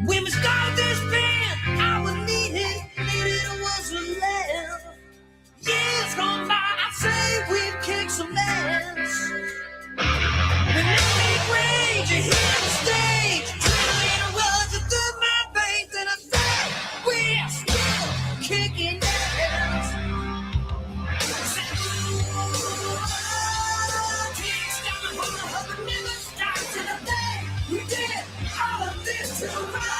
When we started this band, I was needed was a laugh. Years gone by, I'd say we've kicked some ass. When every rage, you hear the stage, trying to rush it through my veins, and I say we're still kicking ass. Kicks down the hall, hope it never stops till the day we did all of this to right.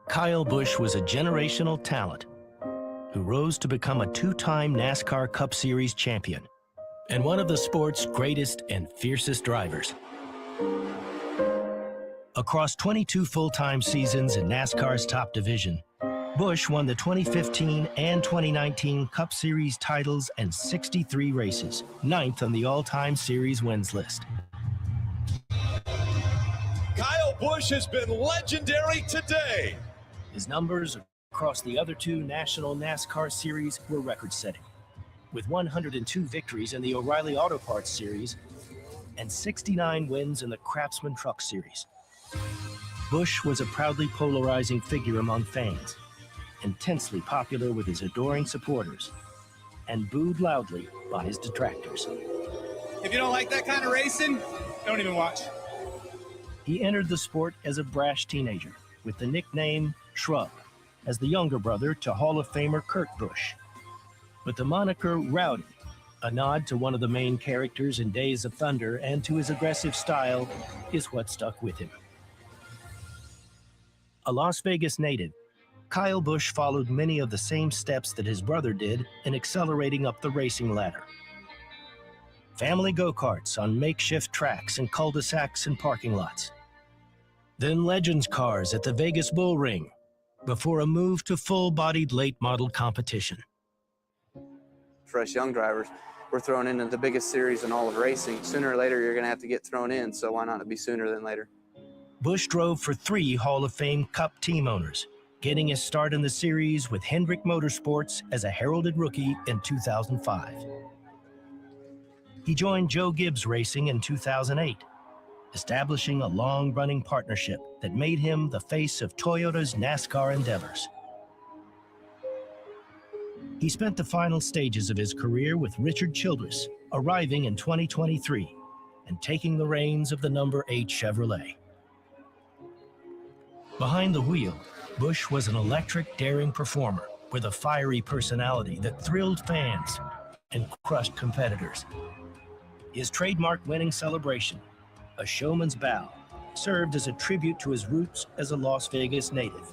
Kyle Busch was a generational talent who rose to become a two-time NASCAR Cup Series champion and one of the sport's greatest and fiercest drivers. Across 22 full-time seasons in NASCAR's top division, Busch won the 2015 and 2019 Cup Series titles and 63 races, 9th on the all-time series wins list. Kyle Busch has been legendary today. His numbers across the other two national NASCAR series were record-setting, with 102 victories in the O'Reilly Auto Parts Series and 69 wins in the Craftsman Truck Series. Busch was a proudly polarizing figure among fans, intensely popular with his adoring supporters, and booed loudly by his detractors. If you don't like that kind of racing, don't even watch. He entered the sport as a brash teenager with the nickname Shrub, as the younger brother to Hall of Famer Kurt Busch. But the moniker Rowdy, a nod to one of the main characters in Days of Thunder and to his aggressive style, is what stuck with him. A Las Vegas native, Kyle Busch followed many of the same steps that his brother did in accelerating up the racing ladder. Family go-karts on makeshift tracks and cul-de-sacs and parking lots. Then Legends cars at the Vegas Bull Ring, before a move to full-bodied late-model competition. For us young drivers, we're thrown into the biggest series in all of racing. Sooner or later, you're going to have to get thrown in, so why not be sooner than later? Busch drove for 3 Hall of Fame Cup team owners, getting his start in the series with Hendrick Motorsports as a heralded rookie in 2005. He joined Joe Gibbs Racing in 2008, establishing a long-running partnership that made him the face of Toyota's NASCAR endeavors. He spent the final stages of his career with Richard Childress, arriving in 2023 and taking the reins of the number 8 Chevrolet. Behind the wheel, Busch was an electric, daring performer with a fiery personality that thrilled fans and crushed competitors. His trademark winning celebration, a showman's bow, served as a tribute to his roots as a Las Vegas native,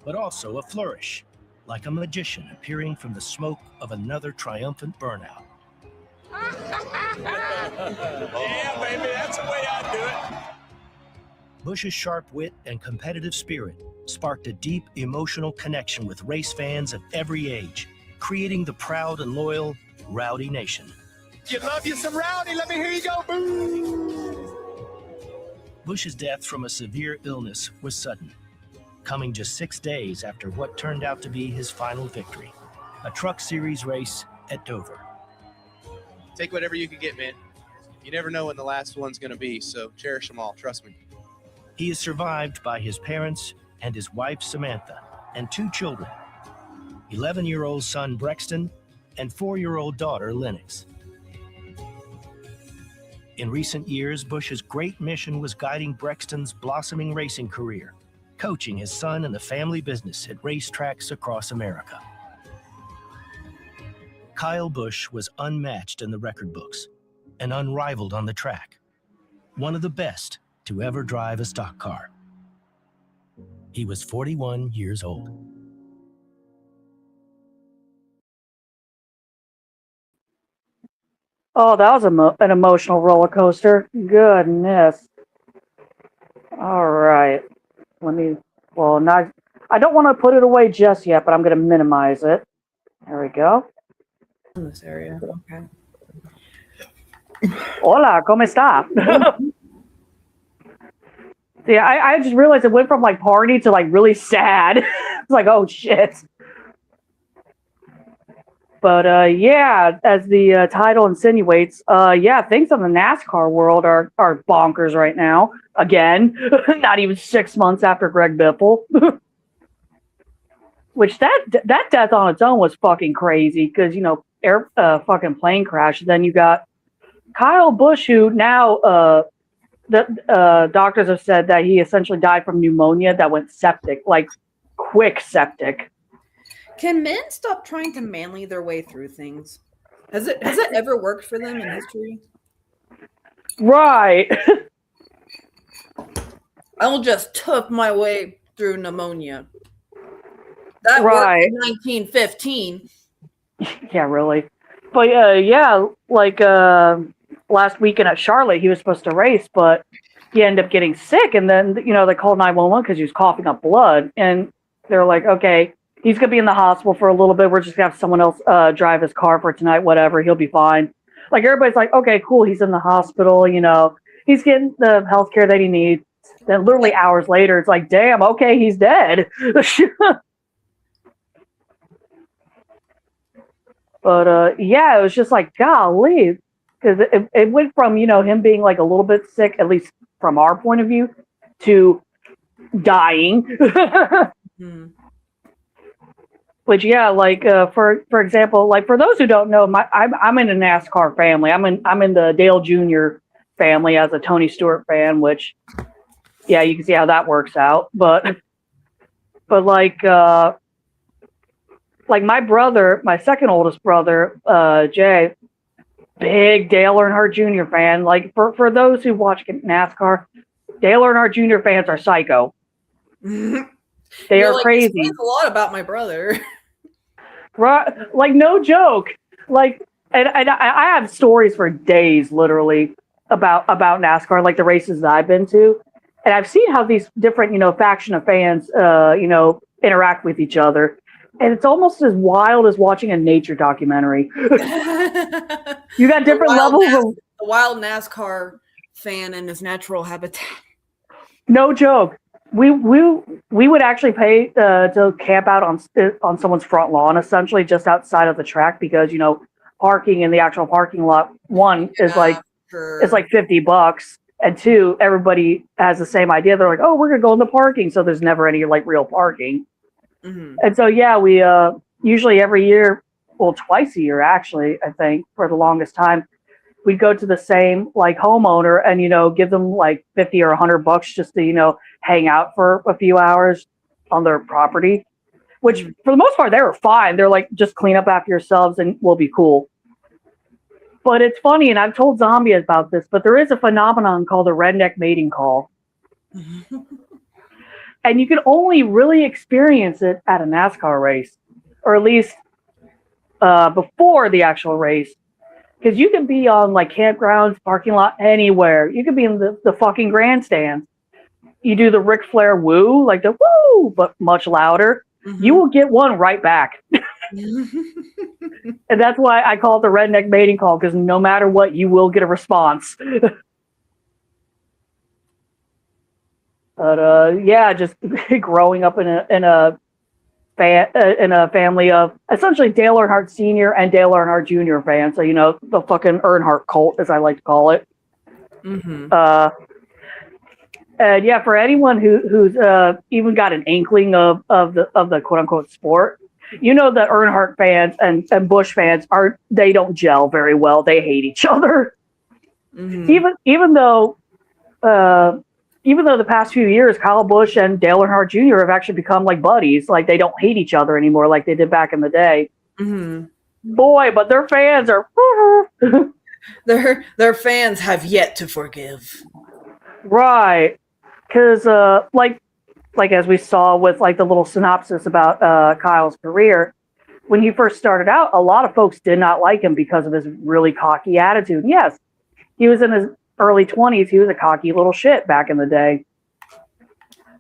but also a flourish, like a magician appearing from the smoke of another triumphant burnout. Yeah, baby, that's the way I do it. Busch's sharp wit and competitive spirit sparked a deep emotional connection with race fans of every age, creating the proud and loyal Rowdy Nation. You love you some Rowdy, let me hear you go, boo! Busch's death from a severe illness was sudden, coming just 6 days after what turned out to be his final victory, a Truck Series race at Dover. Take whatever you can get, man. You never know when the last one's going to be, so cherish them all, trust me. He is survived by his parents and his wife Samantha and 2 children, 11-year-old son Brexton and 4-year-old daughter Lennox. In recent years, Busch's great mission was guiding Brexton's blossoming racing career, coaching his son in the family business at racetracks across America. Kyle Busch was unmatched in the record books and unrivaled on the track, one of the best to ever drive a stock car. He was 41 years old. Oh, that was an emotional roller coaster. Goodness. All right. I don't want to put it away just yet, but I'm going to minimize it. There we go. In this area, okay. Hola, ¿cómo está? Yeah, I just realized it went from like party to like really sad. It's like, oh shit. But yeah, as the title insinuates, yeah, things in the NASCAR world are bonkers right now. Again, not even 6 months after Greg Biffle. Which that death on its own was fucking crazy because, you know, fucking plane crash. Then you got Kyle Busch, who now the doctors have said that he essentially died from pneumonia that went septic, like quick septic. Can men stop trying to manly their way through things? Has it ever worked for them in history? Right. I will just tough my way through pneumonia. That right. worked in 1915. Yeah, really. But yeah, like last weekend at Charlotte, he was supposed to race, but he ended up getting sick, and then they called 911 because he was coughing up blood, and they're like, okay, he's gonna be in the hospital for a little bit. We're just gonna have someone else drive his car for tonight. Whatever, he'll be fine. Like everybody's like, okay, cool. He's in the hospital. He's getting the health care that he needs. Then literally hours later, it's like, damn, okay, he's dead. But yeah, it was just like, golly, because it went from him being like a little bit sick, at least from our point of view, to dying. Mm. Which, yeah, like for example, like for those who don't know, I'm in a NASCAR family. I'm in the Dale Jr. family as a Tony Stewart fan, which, yeah, you can see how that works out. But like my brother, my second oldest brother, Jay, big Dale Earnhardt Jr. fan. Like for those who watch NASCAR, Dale Earnhardt Jr. fans are psycho. They are crazy. This a lot about my brother. Right, like no joke. Like, and I have stories for days, literally, about NASCAR, like the races that I've been to, and I've seen how these different faction of fans interact with each other, and it's almost as wild as watching a nature documentary. You got different levels of the wild NASCAR fan in his natural habitat. No joke. We would actually pay to camp out on someone's front lawn, essentially just outside of the track, because parking in the actual parking lot, one is like it's like $50, and two, everybody has the same idea. They're like, oh, we're gonna go in the parking, so there's never any like real parking. Mm-hmm. And so yeah, we usually every year, well, twice a year actually, I think for the longest time, we'd go to the same like homeowner and give them like $50 or $100 just to hang out for a few hours on their property, which for the most part they were fine. They're like, just clean up after yourselves and we'll be cool. But it's funny, and I've told Zombie about this, but there is a phenomenon called a redneck mating call. And you can only really experience it at a NASCAR race, or at least before the actual race. Because you can be on like campgrounds, parking lot, anywhere. You could be in the fucking grandstands. You do the Ric Flair woo, like the woo, but much louder. Mm-hmm. You will get one right back. And that's why I call it the redneck mating call, because no matter what, you will get a response. But yeah, just growing up in a family of essentially Dale Earnhardt Sr. and Dale Earnhardt Jr. fans. So the fucking Earnhardt cult, as I like to call it. Mm-hmm. And yeah, for anyone who's even got an inkling of the quote unquote sport, that Earnhardt fans and Busch fans they don't gel very well. They hate each other. Mm-hmm. Even though the past few years, Kyle Busch and Dale Earnhardt Jr. have actually become like buddies. Like they don't hate each other anymore like they did back in the day. Mm-hmm. Boy, but their fans are their fans have yet to forgive. Right. Because like as we saw with like the little synopsis about Kyle's career, when he first started out, a lot of folks did not like him because of his really cocky attitude. Yes, he was in his early 20s. He was a cocky little shit back in the day.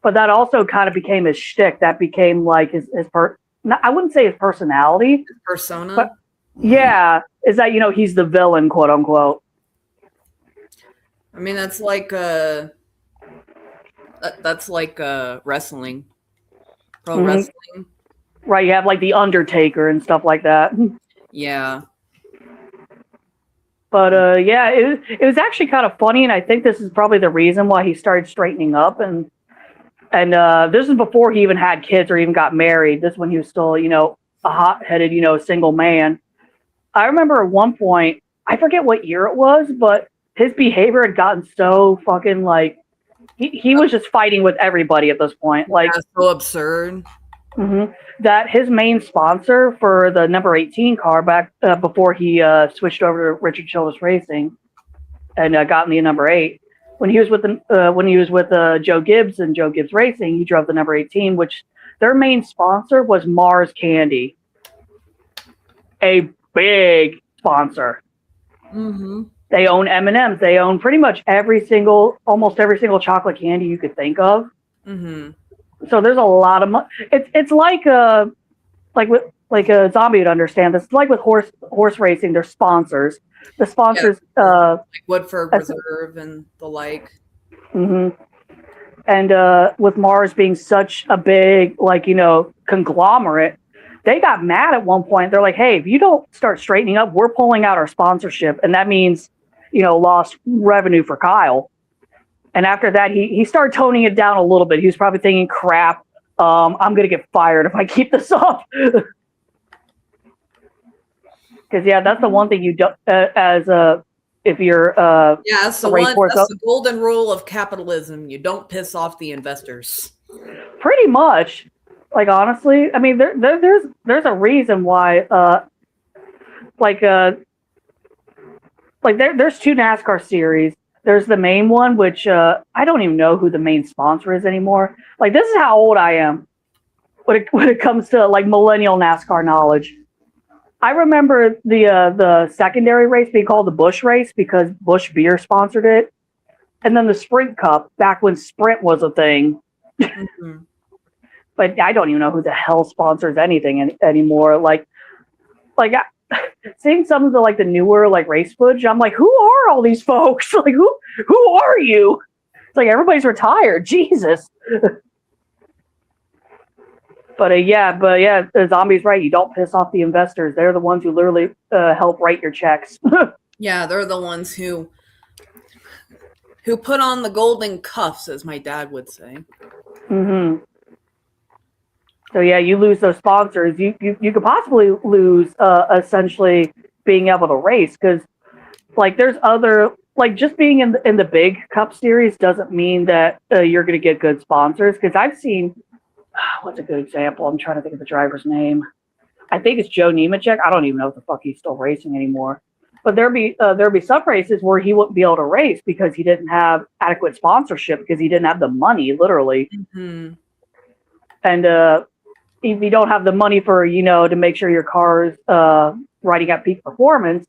But that also kind of became his shtick. That became like his I wouldn't say his personality. His persona? But yeah, is that, he's the villain, quote unquote. I mean, that's like wrestling. Pro wrestling. Right, you have like the Undertaker and stuff like that. Yeah. But yeah, it was actually kind of funny, and I think this is probably the reason why he started straightening up. And this is before he even had kids or even got married. This is when he was still, a hot-headed, single man. I remember at one point, I forget what year it was, but his behavior had gotten so fucking like he was just fighting with everybody at this point. Like, that's so absurd. Mm-hmm. That his main sponsor for the number 18 car back before he switched over to Richard Childress Racing and got in the number 8. When he was with Joe Gibbs and Joe Gibbs Racing, he drove the number 18, which their main sponsor was Mars Candy, a big sponsor. Mm-hmm. They own M&Ms. They own pretty much almost every single chocolate candy you could think of. Mm-hmm. So there's a lot of money. It's like a zombie would understand this. It's like with horse racing. There's sponsors. The sponsors, like Woodford Reserve and the like. Mm-hmm. And with Mars being such a big, conglomerate, they got mad at one point. They're like, hey, if you don't start straightening up, we're pulling out our sponsorship. And that means, lost revenue for Kyle. And after that, he started toning it down a little bit. He was probably thinking, crap, I'm going to get fired if I keep this up. Because, that's the one thing you don't, if you're that's the golden rule of capitalism. You don't piss off the investors. Pretty much. Like, honestly, I mean, there's a reason why there's two NASCAR series. There's the main one, which I don't even know who the main sponsor is anymore. Like, this is how old I am when it comes to like millennial NASCAR knowledge. I remember the secondary race being called the Busch race because Busch Beer sponsored it, and then the Sprint Cup back when Sprint was a thing. Mm-hmm. But I don't even know who the hell sponsors anything anymore. Seeing some of the newer race footage, I'm like, who are all these folks? Like, who are you? It's like everybody's retired. Jesus. But the zombie's right. You don't piss off the investors. They're the ones who literally help write your checks. Yeah, they're the ones who put on the golden cuffs, as my dad would say. Mm-hmm. So you lose those sponsors. You could possibly lose essentially being able to race because there's other just being in the big Cup series doesn't mean that you're going to get good sponsors. Because I've seen what's a good example? I'm trying to think of the driver's name. I think it's Joe Nemechek. I don't even know if the fuck he's still racing anymore. But there'd be some races where he wouldn't be able to race because he didn't have adequate sponsorship because he didn't have the money, literally. Mm-hmm. And if you don't have the money for, to make sure your car is riding at peak performance,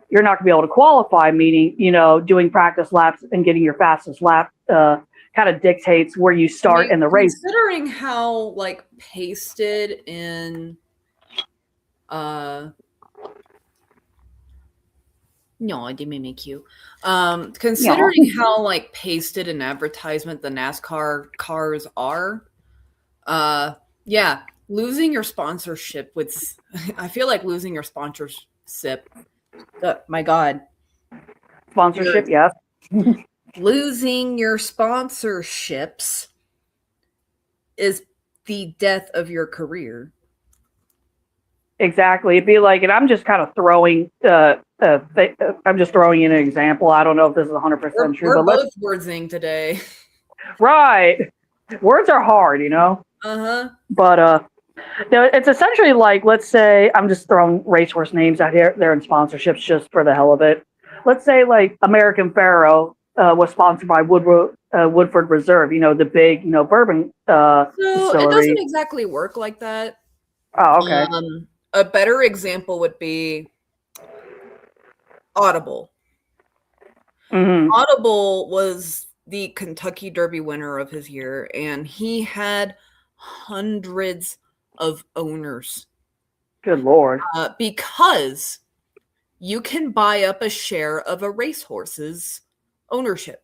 you're not going to be able to qualify, meaning, doing practice laps and getting your fastest lap kind of dictates where you start in the race. Considering how, pasted in... No, I didn't make you. Considering how, pasted in advertisement the NASCAR cars are... losing your sponsorship I feel like losing your sponsorship. My God. Sponsorship, yes. Losing your sponsorships is the death of your career. Exactly. It'd be like, and I'm just kind of throwing, I'm just throwing in an example. I don't know if this is 100% true. We're both wordsing today. Right. Words are hard, Uh-huh. But it's essentially let's say I'm just throwing racehorse names out here. They're in sponsorships just for the hell of it. Let's say American Pharoah was sponsored by Woodford Reserve. The big bourbon So distillery. it doesn't exactly work like that. Oh, okay. A better example would be Audible. Mm-hmm. Audible was the Kentucky Derby winner of his year, and he had hundreds of owners. Good Lord. Because you can buy up a share of a racehorse's ownership.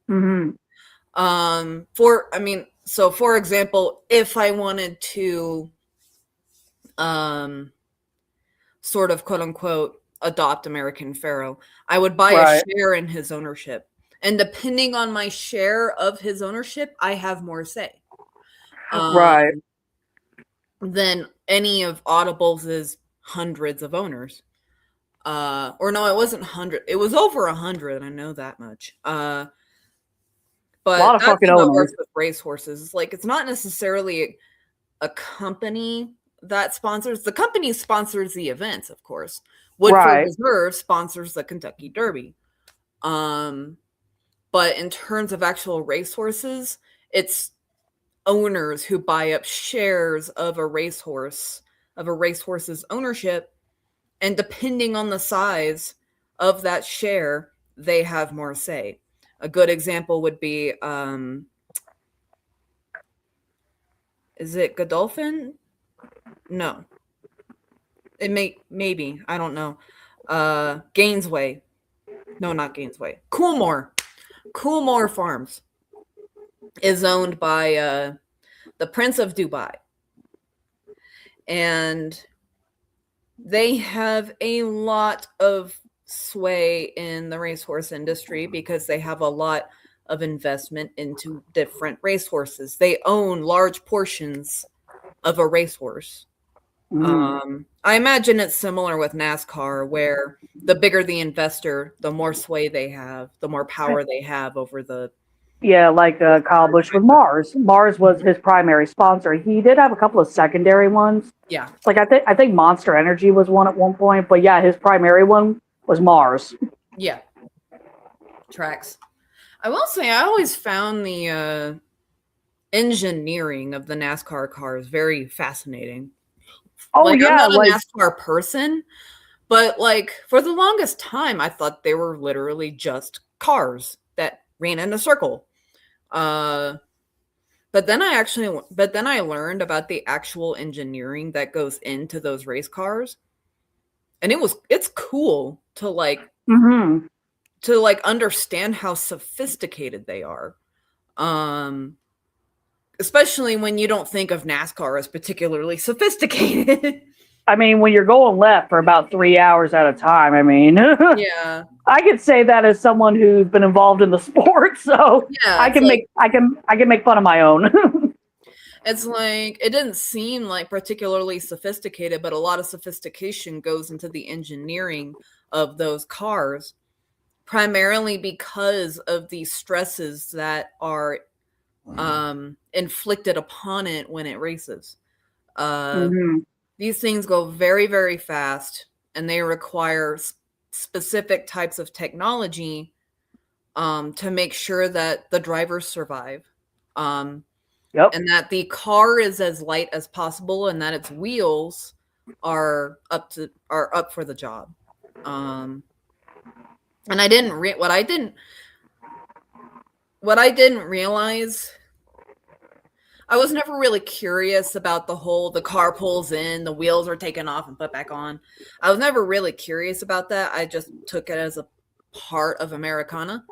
Mm-hmm. For example, if I wanted to sort of quote unquote adopt American Pharoah, I would buy a share in his ownership. And depending on my share of his ownership, I have more say. Right. Than any of Audible's hundreds of owners. Or no, it wasn't 100. It was over 100. I know that much. But a lot of that's fucking how it owners works with racehorses. It's not necessarily a company that sponsors. The company sponsors the events, of course. Woodford Reserve sponsors the Kentucky Derby. But in terms of actual racehorses, it's owners who buy up shares of a racehorse's ownership, and depending on the size, of that share, they have more say. A good example would be, is it Godolphin? No. It maybe, I don't know. Gainesway. No, not Gainesway. Coolmore Farms is owned by the Prince of Dubai. And they have a lot of sway in the racehorse industry because they have a lot of investment into different racehorses. They own large portions of a racehorse. I imagine it's similar with NASCAR, where the bigger the investor, the more sway they have, the more power they have over the. Yeah, like Kyle Busch with Mars. Mars was his primary sponsor. He did have a couple of secondary ones. Yeah, like I think Monster Energy was one at one point, but yeah, his primary one was Mars. Yeah, tracks. I will say, I always found the engineering of the NASCAR cars very fascinating. Oh like, yeah, I'm not a NASCAR person, but like for the longest time, I thought they were literally just cars that ran in a circle. But then I learned about the actual engineering that goes into those race cars, and it's cool to like understand how sophisticated they are. Especially when you don't think of NASCAR as particularly sophisticated. I mean, when you're going left for about 3 hours at a time, I mean, yeah, I could say that as someone who's been involved in the sport, so yeah, I can make fun of my own. It's like, it didn't seem like particularly sophisticated, but a lot of sophistication goes into the engineering of those cars, primarily because of the stresses that are inflicted upon it when it races. These things go very, very fast, and they require specific types of technology to make sure that the drivers survive. And that the car is as light as possible, and that its wheels are up for the job. And what I didn't realize, I was never really curious about the car pulls in, the wheels are taken off and put back on. I was never really curious about that. I just took it as a part of Americana.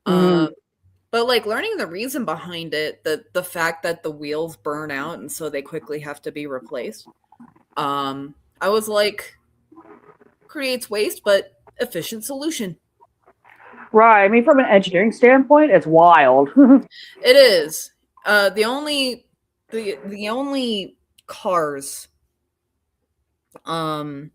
But like learning the reason behind it, the fact that the wheels burn out and so they quickly have to be replaced. I was like, creates waste, but efficient solution. Right. I mean, from an engineering standpoint, it's wild. It is. The only cars that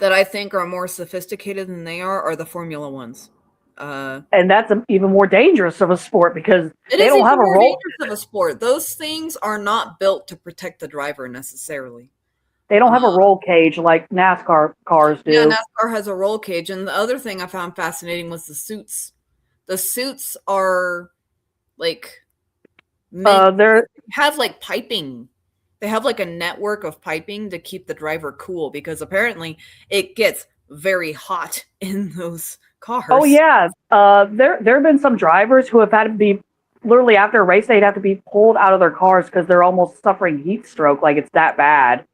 I think are more sophisticated than they are the Formula Ones. And that's even more dangerous of a sport because they don't have a roll. Of a sport. Those things are not built to protect the driver necessarily. They don't have a roll cage like NASCAR cars do. Yeah, NASCAR has a roll cage. And the other thing I found fascinating was the suits. The suits are like they have like piping. They have like a network of piping to keep the driver cool because apparently it gets very hot in those cars. Oh yeah, there have been some drivers who have had to be literally after a race they'd have to be pulled out of their cars because they're almost suffering heat stroke. Like it's that bad.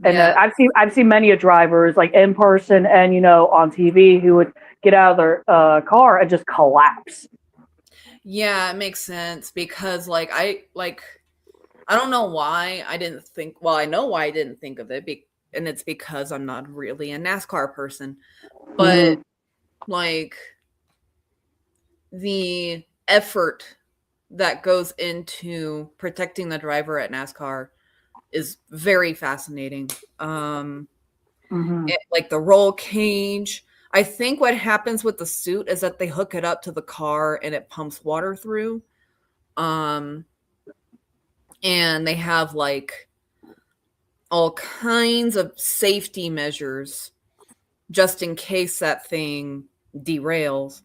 And I've seen many of drivers like in person and on TV who would get out of their car and just collapse. Yeah, it makes sense because I don't know why I didn't think. Well, I know why I didn't think of it. And it's because I'm not really a NASCAR person. But like the effort that goes into protecting the driver at NASCAR is very fascinating. Like the roll cage. I think what happens with the suit is that they hook it up to the car and it pumps water through. And they have like all kinds of safety measures just in case that thing derails.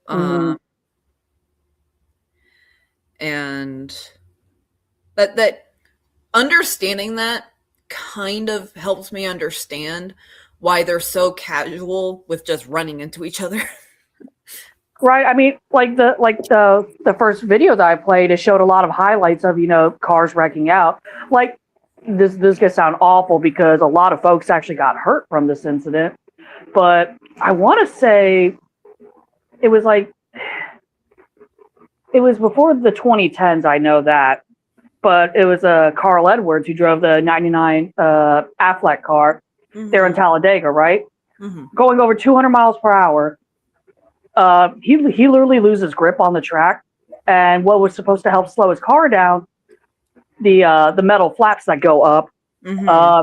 And that understanding that kind of helps me understand why they're so casual with just running into each other. Right. I mean, the first video that I played, it showed a lot of highlights of, cars wrecking out. Like, this gonna sound awful because a lot of folks actually got hurt from this incident. But I want to say it was before the 2010s. I know that, but it was Carl Edwards who drove the '99 Affleck car there in Talladega, right? Going over 200 miles per hour. He literally loses grip on the track, and what was supposed to help slow his car down, the metal flaps that go up,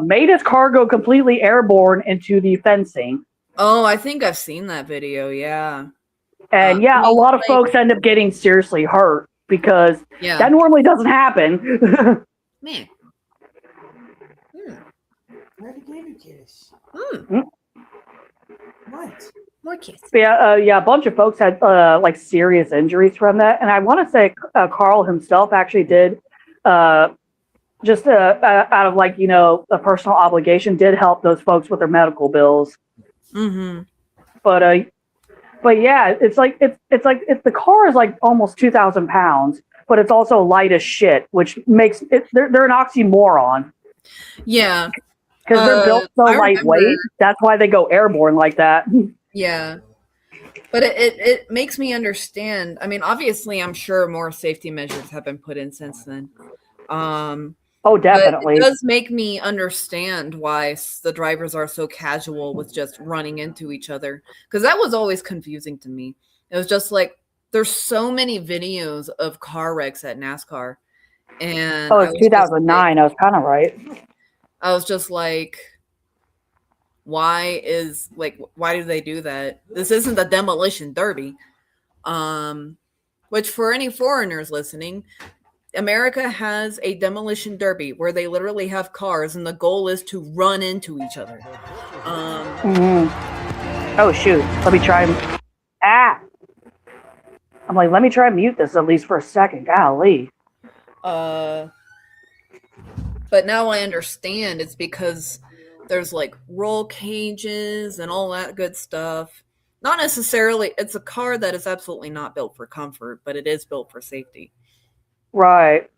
made his car go completely airborne into the fencing. Oh, I think I've seen that video. Yeah. And a lot of folks end up getting seriously hurt because that normally doesn't happen. Man. Where the gator kiss? What? More kiss. A bunch of folks had serious injuries from that, and I want to say Carl himself actually did, just out of a personal obligation, did help those folks with their medical bills. But yeah, it's like the car is like almost 2,000 pounds, but it's also light as shit, which makes it they're an oxymoron. Yeah, because they're built so lightweight. That's why they go airborne like that. Yeah, but it makes me understand. I mean, obviously, I'm sure more safety measures have been put in since then. Oh, definitely. But it does make me understand why the drivers are so casual with just running into each other. Because that was always confusing to me. It was just like, there's so many videos of car wrecks at NASCAR. And it's 2009. I was kind of right. I was just like, why do they do that? This isn't the demolition derby. Which for any foreigners listening, America has a demolition derby where they literally have cars and the goal is to run into each other. Oh, shoot. Let me try. I'm like, let me try and mute this at least for a second. Golly. But now I understand it's because there's like roll cages and all that good stuff. Not necessarily. It's a car that is absolutely not built for comfort, but it is built for safety. Right.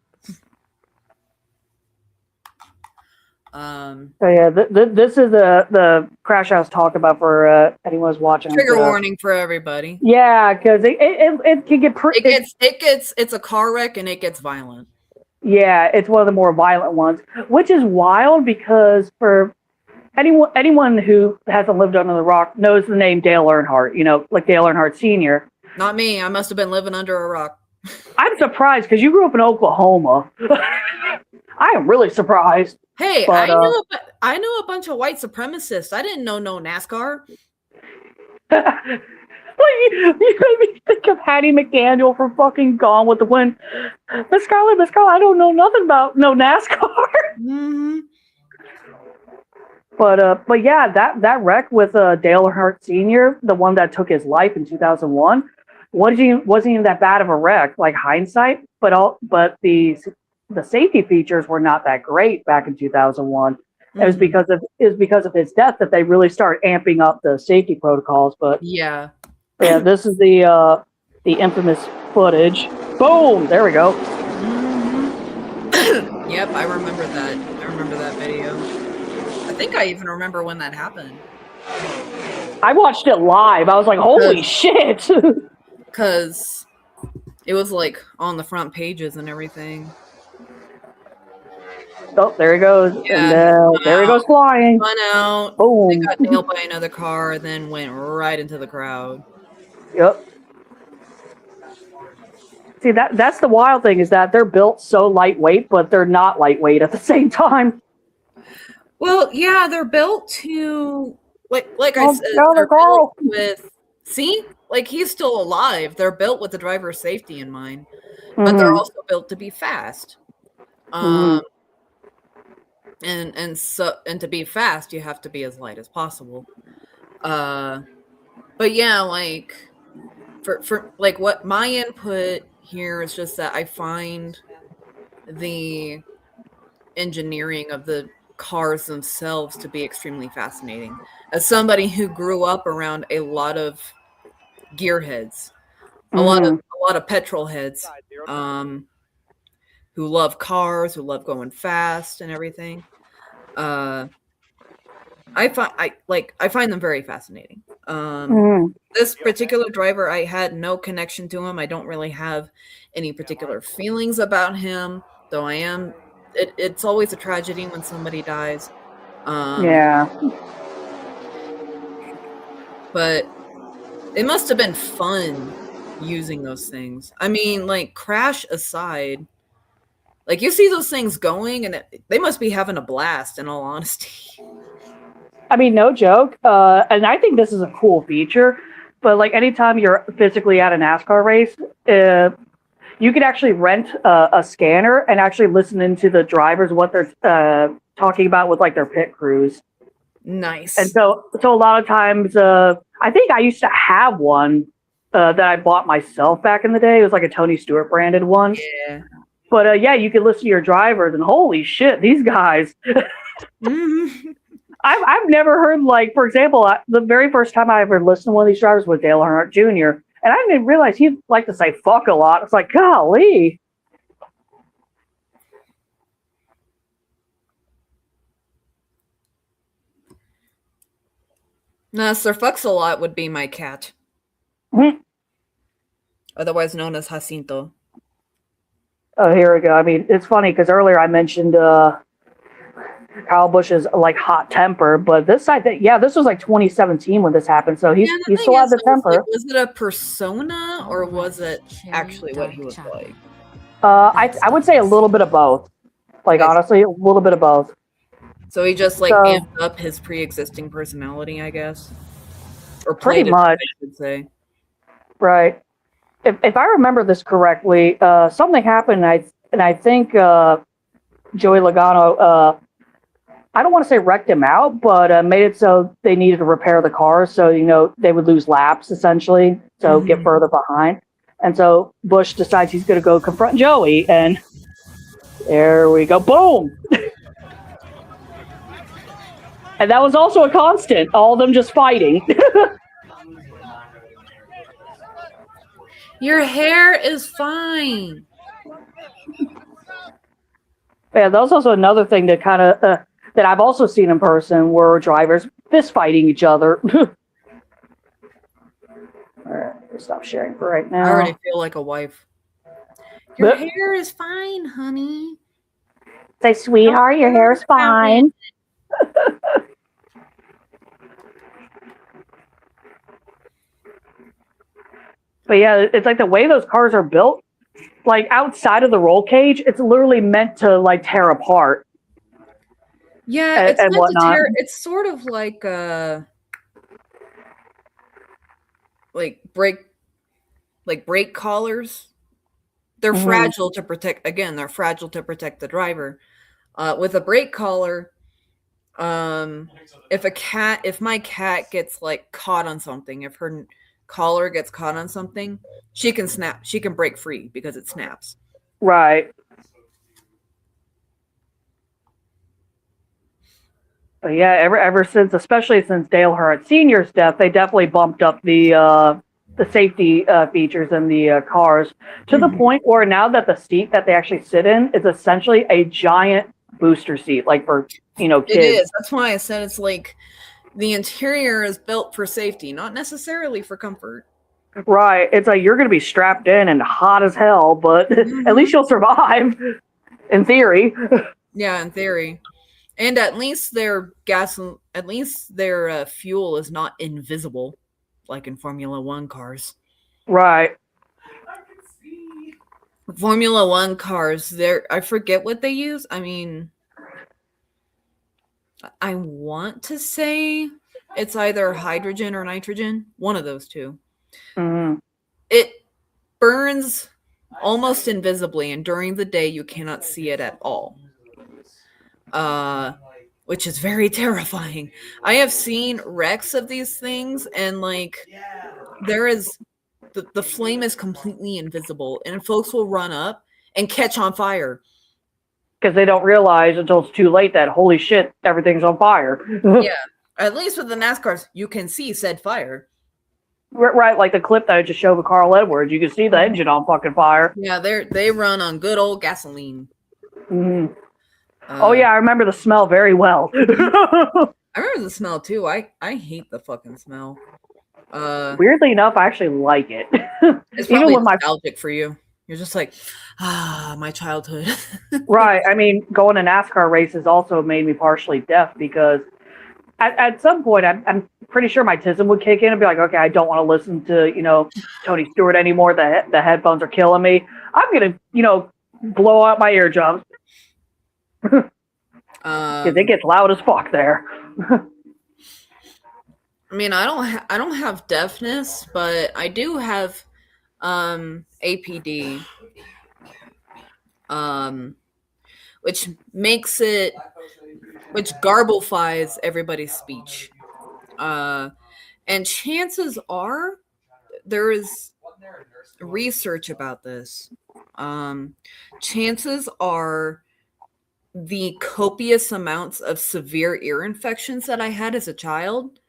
So yeah, this is the crash I was talking about for anyone who's watching. Trigger warning for everybody. Yeah, because it can get it's a car wreck and it gets violent. Yeah, it's one of the more violent ones, which is wild because for anyone who hasn't lived under the rock knows the name Dale Earnhardt. Like Dale Earnhardt Sr. Not me. I must have been living under a rock. I'm surprised because you grew up in Oklahoma. I am really surprised. Hey, I knew a bunch of white supremacists. I didn't know no NASCAR. You made me think of Hattie McDaniel from fucking Gone with the Wind. Miss Scarlet, I don't know nothing about no NASCAR. But yeah, that wreck with Dale Earnhardt Sr., the one that took his life in 2001. Wasn't even that bad of a wreck, like hindsight, but the safety features were not that great back in 2001. It was because of his death that they really started amping up the safety protocols. But yeah, this is the infamous footage. Boom! There we go. Yep, I remember that. I remember that video. I think I even remember when that happened. I watched it live. I was like, holy shit! Because it was like on the front pages and everything. Oh, there he goes. Yeah, and there he goes flying. Spun out. Boom. They got nailed by another car, then went right into the crowd. Yep. See, that's the wild thing is that they're built so lightweight, but they're not lightweight at the same time. Well, yeah, they're built to like I said, they're built with like he's still alive. They're built with the driver's safety in mind, but they're also built to be fast. And to be fast, you have to be as light as possible. But yeah, like for like what my input here is just that I find the engineering of the cars themselves to be extremely fascinating. As somebody who grew up around a lot of gearheads, a lot of petrol heads, who love cars, who love going fast and everything. I find them very fascinating. This particular driver, I had no connection to him. I don't really have any particular feelings about him, though it's always a tragedy when somebody dies. Yeah. But it must have been fun using those things. I mean, like, crash aside, like, you see those things going, and they must be having a blast, in all honesty. I mean, no joke. And I think this is a cool feature. But like anytime you're physically at a NASCAR race, you can actually rent a scanner and actually listen into the drivers what they're talking about with like their pit crews. Nice. And so a lot of times, I think I used to have one that I bought myself back in the day. It was like a Tony Stewart branded one. Yeah. But yeah, you can listen to your drivers, and holy shit, these guys. I've never heard, like, for example, the very first time I ever listened to one of these drivers was Dale Earnhardt Jr., and I didn't realize he'd like to say fuck a lot. It's like, golly. No, Sir Fucks a lot would be my cat. Otherwise known as Jacinto. Oh, here we go. I mean, it's funny because earlier I mentioned Kyle Busch's like hot temper, but this was like 2017 when this happened, so he still had the temper. Was it a persona or was it actually what he was like? I would say a little bit of both. Like, honestly, a little bit of both. So he just like amped up his pre-existing personality, I guess, or pretty much. I should say. Right. If I remember this correctly, something happened, and I think Joey Logano, I don't want to say wrecked him out, but made it so they needed to repair the car, so they would lose laps essentially, so get further behind. And so Busch decides he's going to go confront Joey, and there we go, boom. And that was also a constant, all of them just fighting. Your hair is fine. Yeah, that was also another thing that kind of that I've also seen in person, where drivers fist fighting each other. All right, stop sharing for right now. I already feel like a wife. Your hair is fine, honey. Say, sweetheart, your hair is fine. But yeah, it's like the way those cars are built, like outside of the roll cage, it's literally meant to like tear apart. Yeah, it's meant to tear. It's sort of like brake collars. They're fragile to protect. Again, they're fragile to protect the driver. With a brake collar, if my cat gets like caught on something, if her collar gets caught on something, she can snap. She can break free because it snaps. Right. But yeah, ever since, especially since Dale Earnhardt Sr.'s death, they definitely bumped up the safety features in the cars to the point where now that the seat that they actually sit in is essentially a giant booster seat, like for kids. It is. That's why I said it's like the interior is built for safety, not necessarily for comfort. Right. It's like you're going to be strapped in and hot as hell, but at least you'll survive, in theory. Yeah, in theory. And at least their fuel is not invisible, like in Formula One cars. Right. Formula One cars, I forget what they use. I mean, I want to say it's either hydrogen or nitrogen, one of those two. Mm-hmm. It burns almost invisibly, and during the day you cannot see it at all. Which is very terrifying. I have seen wrecks of these things, and like there is the flame is completely invisible, and folks will run up and catch on fire. because they don't realize until it's too late that holy shit, everything's on fire. Yeah. At least with the NASCARs, you can see said fire. Right, like the clip that I just showed with Carl Edwards, you can see the engine on fucking fire. Yeah, they run on good old gasoline. Mm-hmm. Oh yeah, I remember the smell very well. I remember the smell too. I hate the fucking smell. Weirdly enough, I actually like it. It's probably nostalgic for you. You're just like, my childhood. Right. I mean, going to NASCAR races also made me partially deaf because at some point, I'm pretty sure my tism would kick in and be like, okay, I don't want to listen to, Tony Stewart anymore. The headphones are killing me. I'm going to, blow out my eardrums. Because it gets loud as fuck there. I mean, I don't have deafness, but I do have APD, which garblifies everybody's speech. And chances are there is research about this. Chances are the copious amounts of severe ear infections that I had as a child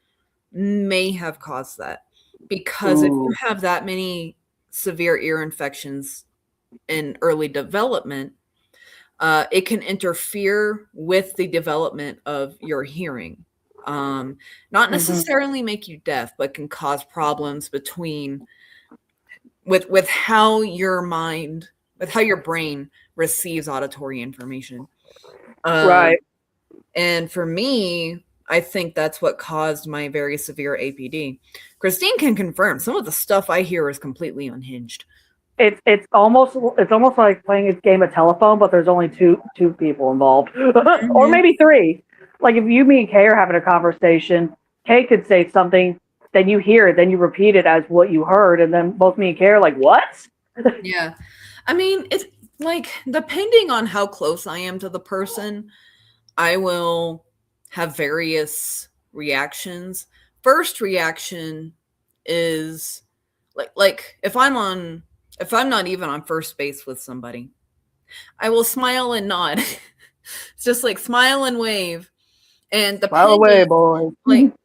may have caused that, because if you have that many severe ear infections in early development, it can interfere with the development of your hearing. Not necessarily make you deaf, but can cause problems with how your brain receives auditory information. Right. And for me, I think that's what caused my very severe APD. Christine can confirm some of the stuff I hear is completely unhinged. It's almost like playing a game of telephone, but there's only two people involved, or maybe three. Like if me and Kay are having a conversation, Kay could say something, then you hear it, then you repeat it as what you heard, and then both me and Kay are like, "What?" Yeah, I mean, it's like depending on how close I am to the person, I will have various reactions. First reaction is like if I'm not even on first base with somebody, I will smile and nod. It's just like smile and wave. And Smile away, boy.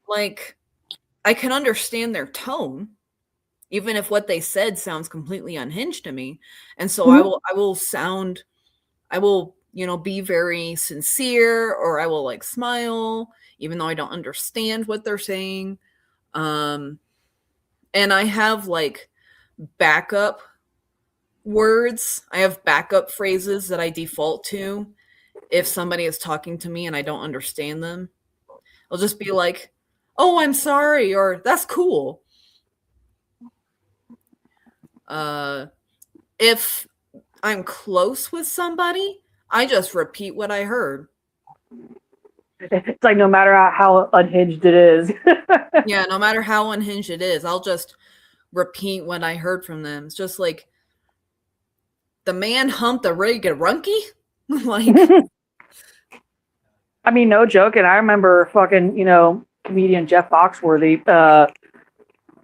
like I can understand their tone, even if what they said sounds completely unhinged to me. And so I will be very sincere, or I will like smile, even though I don't understand what they're saying. And I have like backup words. I have backup phrases that I default to if somebody is talking to me and I don't understand them. I'll just be like, "Oh, I'm sorry," or "That's cool." If I'm close with somebody, I just repeat what I heard. It's like no matter how unhinged it is. Yeah, no matter how unhinged it is, I'll just repeat what I heard from them. It's just like, "The man humped a rig-a-runky?" Like, I mean, no joke. And I remember fucking, comedian Jeff Foxworthy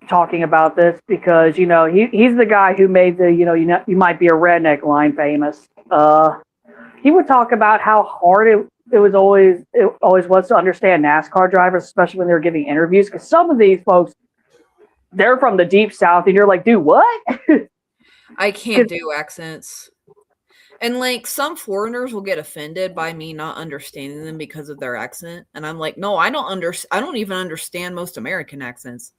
talking about this because, he's the guy who made the, you might be a redneck line famous. He would talk about how hard it always was to understand NASCAR drivers, especially when they were giving interviews. Because some of these folks, they're from the deep South, and you're like, dude, what? I can't do accents. And like some foreigners will get offended by me not understanding them because of their accent. And I'm like, no, I don't even understand most American accents.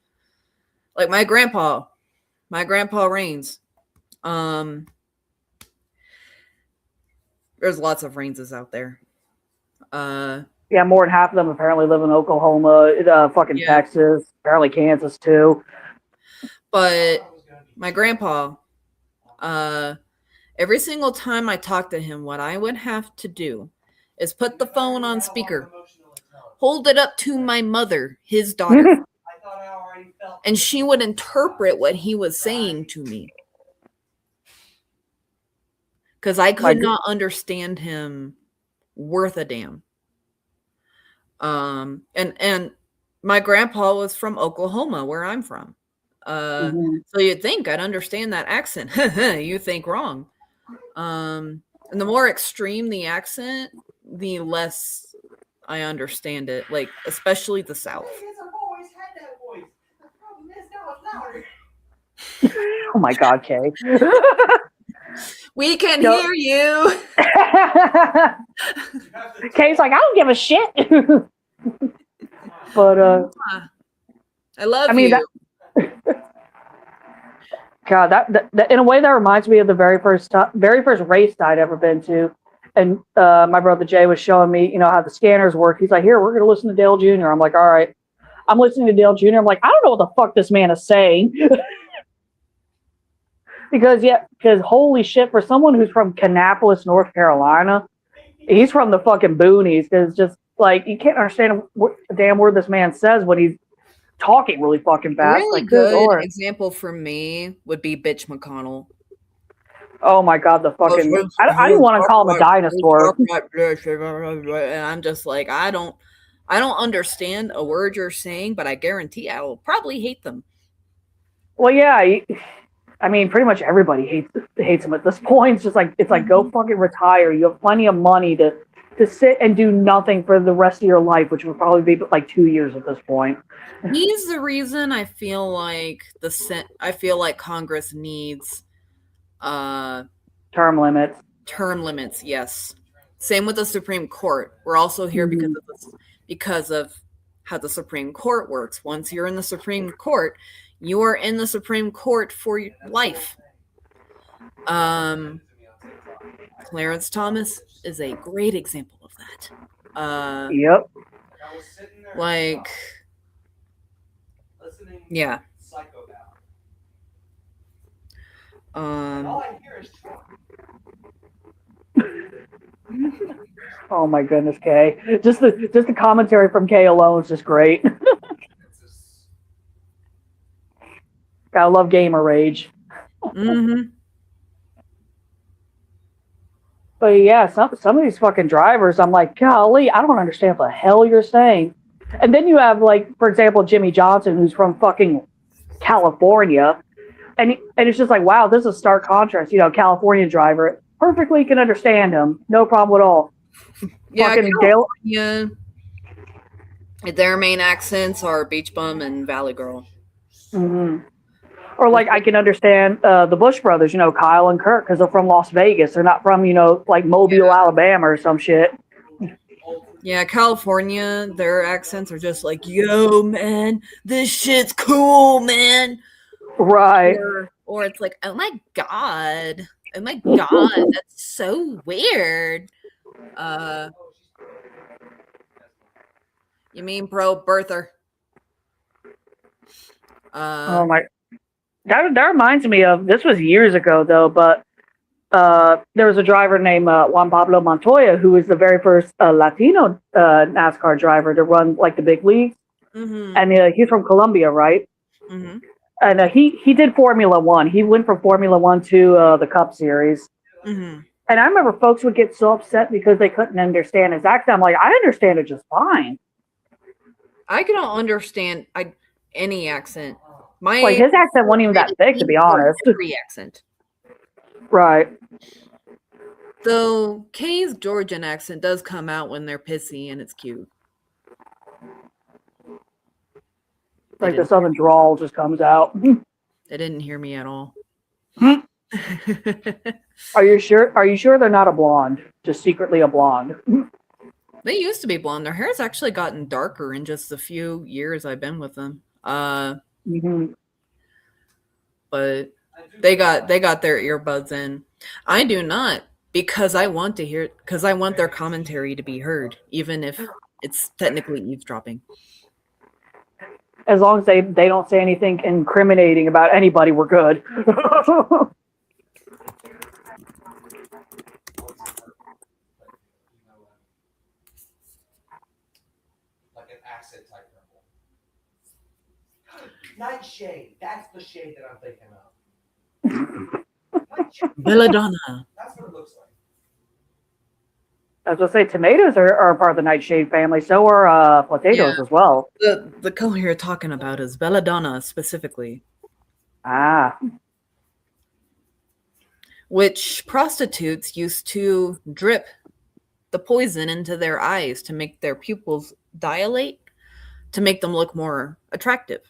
Like my grandpa Raines. There's lots of Raineses out there. Yeah, more than half of them apparently live in Oklahoma, Texas, apparently Kansas too. But my grandpa, every single time I talk to him, what I would have to do is put the phone on speaker, hold it up to my mother, his daughter, and she would interpret what he was saying to me. Because I could not understand him worth a damn. And my grandpa was from Oklahoma, where I'm from. So you'd think I'd understand that accent. You think wrong. And the more extreme the accent, the less I understand it. Like, especially the South. Oh my God, Kay. We can No. hear you. Kay's like, I don't give a shit. But I love I mean, you. God, that in a way that reminds me of the very first race I'd ever been to, and my brother Jay was showing me, how the scanners work. He's like, "Here, we're gonna listen to Dale Jr." I'm like, "All right." I'm listening to Dale Jr. I'm like, I don't know what the fuck this man is saying, because holy shit, for someone who's from Kannapolis, North Carolina, he's from the fucking boonies. Because just like you can't understand what a damn word this man says when he's talking really fucking A fast. really Like, good good Lord. example for me would be Bitch McConnell. Oh my God, the fucking I didn't want to call him a dinosaur. And I'm just like, I don't understand a word you're saying, but I guarantee I will probably hate them. Well, yeah, I mean, pretty much everybody hates him at this point. It's just like go fucking retire. You have plenty of money to sit and do nothing for the rest of your life, which would probably be like 2 years at this point. He's the reason I feel like Congress needs term limits. Term limits, yes. Same with the Supreme Court. We're also here because of how the Supreme Court works. Once you're in the Supreme Court, you are in the Supreme Court for life. Clarence Thomas is a great example of that. Yep. Like, yeah. Oh my goodness, Kay. Just the commentary from Kay alone is just great. Gotta love gamer rage. Mm-hmm. But yeah, some of these fucking drivers, I'm like, golly, I don't understand what the hell you're saying. And then you have, like, for example, Jimmy Johnson, who's from fucking California, and it's just like, wow, this is a stark contrast. California driver perfectly can understand him, no problem at all. Yeah, fucking California, their main accents are Beach Bum and Valley Girl. Mm-hmm. Or like I can understand the Bush brothers, Kyle and Kirk, because they're from Las Vegas. They're not from, like Mobile, Alabama or some shit. Yeah, California, their accents are just like, yo, man, this shit's cool, man. Right. Or it's like, oh my God, that's so weird. You mean pro-birther? Oh my, that reminds me of, this was years ago though, but there was a driver named Juan Pablo Montoya, who was the very first Latino NASCAR driver to run like the big leagues. Mm-hmm. And he's from Colombia, right? Mm-hmm. And he did Formula One. He went from Formula One to the Cup Series. Mm-hmm. And I remember folks would get so upset because they couldn't understand his accent. I'm like, I understand it just fine. I cannot understand any accent. His accent wasn't even that thick, to be honest. Every accent. Right. Though Kay's Georgian accent does come out when they're pissy, and it's cute. Like the southern drawl just comes out. They didn't hear me at all. Are you sure they're not a blonde? Just secretly a blonde. They used to be blonde. Their hair's actually gotten darker in just the few years I've been with them. Mm-hmm. But they got their earbuds in. I do not, because I want their commentary to be heard, even if it's technically eavesdropping. As long as they don't say anything incriminating about anybody, we're good. Like an accent type rebel. Nightshade. That's the shade that I'm thinking of. Belladonna. That's what it looks like. I was going to say, tomatoes are part of the nightshade family. So are potatoes as well. The color you're talking about is belladonna specifically. Ah. which prostitutes used to drip the poison into their eyes to make their pupils dilate, to make them look more attractive.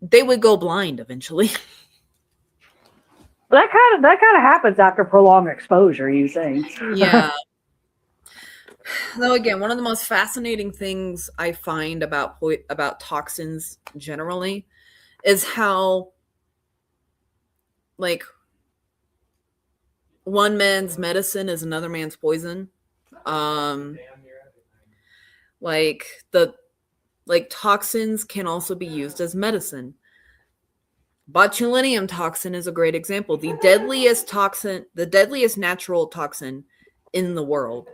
They would go blind eventually. That kind of happens after prolonged exposure, you think? Yeah. Though again, one of the most fascinating things I find about toxins generally is how, like, one man's medicine is another man's poison. Toxins can also be used as medicine. Botulinum toxin is a great example. The deadliest natural toxin in the world.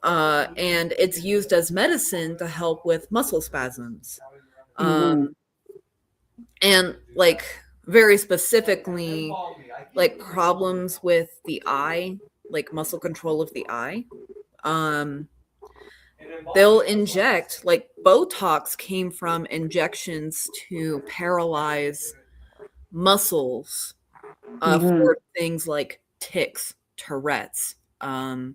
And it's used as medicine to help with muscle spasms. And like very specifically, like problems with the eye, like muscle control of the eye. They'll inject, like Botox came from injections to paralyze muscles for things like tics, Tourette's, the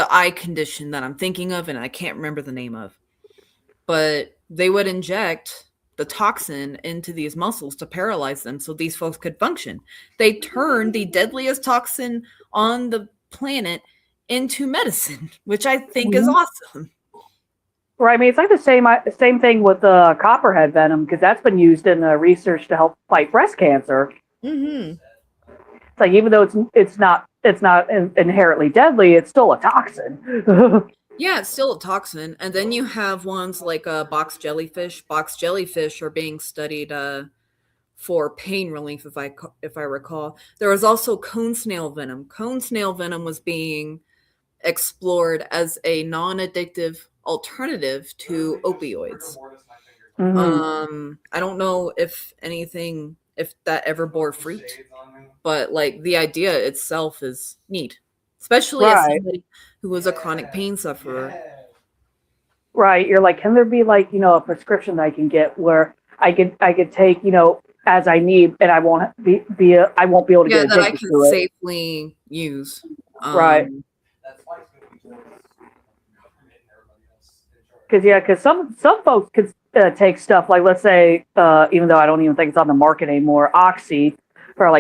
eye condition that I'm thinking of and I can't remember the name of. But they would inject the toxin into these muscles to paralyze them so these folks could function. They turned the deadliest toxin on the planet into medicine, which I think is awesome. Right. I mean, it's like the same thing with the copperhead venom, because that's been used in research to help fight breast cancer. It's like, even though it's not inherently deadly, it's still a toxin. Yeah, it's still a toxin. And then you have ones like box jellyfish. Box jellyfish are being studied for pain relief, if I recall. There was also cone snail venom. Cone snail venom was being explored as a non-addictive alternative to opioids. I don't know if that ever bore fruit, but like the idea itself is neat, especially as somebody who was a chronic pain sufferer. Right. You're like, can there be like, a prescription that I can get where I could take, as I need, and I won't be able to get that I addicted can to it. safely use. Right. Because some folks could take stuff like, let's say, even though I don't even think it's on the market anymore, Oxy for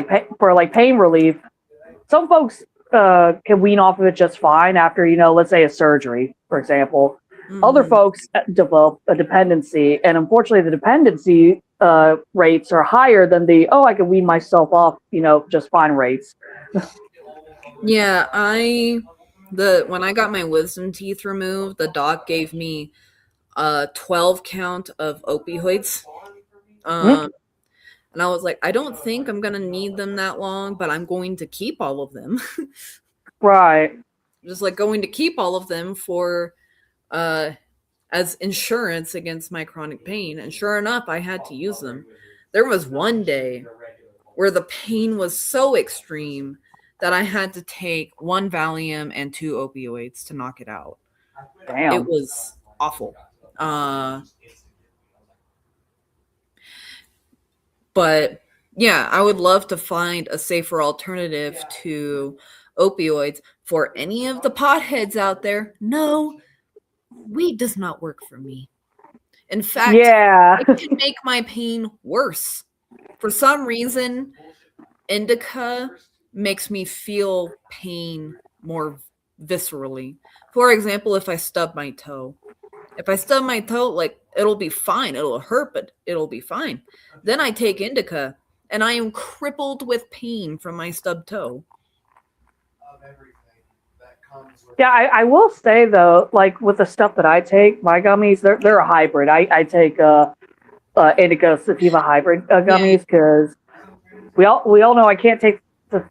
pain relief. Some folks can wean off of it just fine after, let's say a surgery, for example. Other folks develop a dependency, and unfortunately, the dependency rates are higher than I can wean myself off, just fine rates. Yeah, when I got my wisdom teeth removed, the doc gave me a 12 count of opioids. And I was like, I don't think I'm going to need them that long, but I'm going to keep all of them. Right. Just like going to keep all of them for as insurance against my chronic pain. And sure enough, I had to use them. There was one day where the pain was so extreme that I had to take 1 Valium and 2 opioids to knock it out. Damn. It was awful. But yeah, I would love to find a safer alternative to opioids for any of the potheads out there. No, weed does not work for me. In fact, it can make my pain worse. For some reason, indica makes me feel pain more viscerally. For example, if I stub my toe. Like, it'll be fine. It'll hurt, but it'll be fine. Then I take indica, and I am crippled with pain from my stubbed toe. Yeah, I will say, though, like, with the stuff that I take, my gummies, they're a hybrid. I take indica sativa hybrid gummies, because we all know I can't take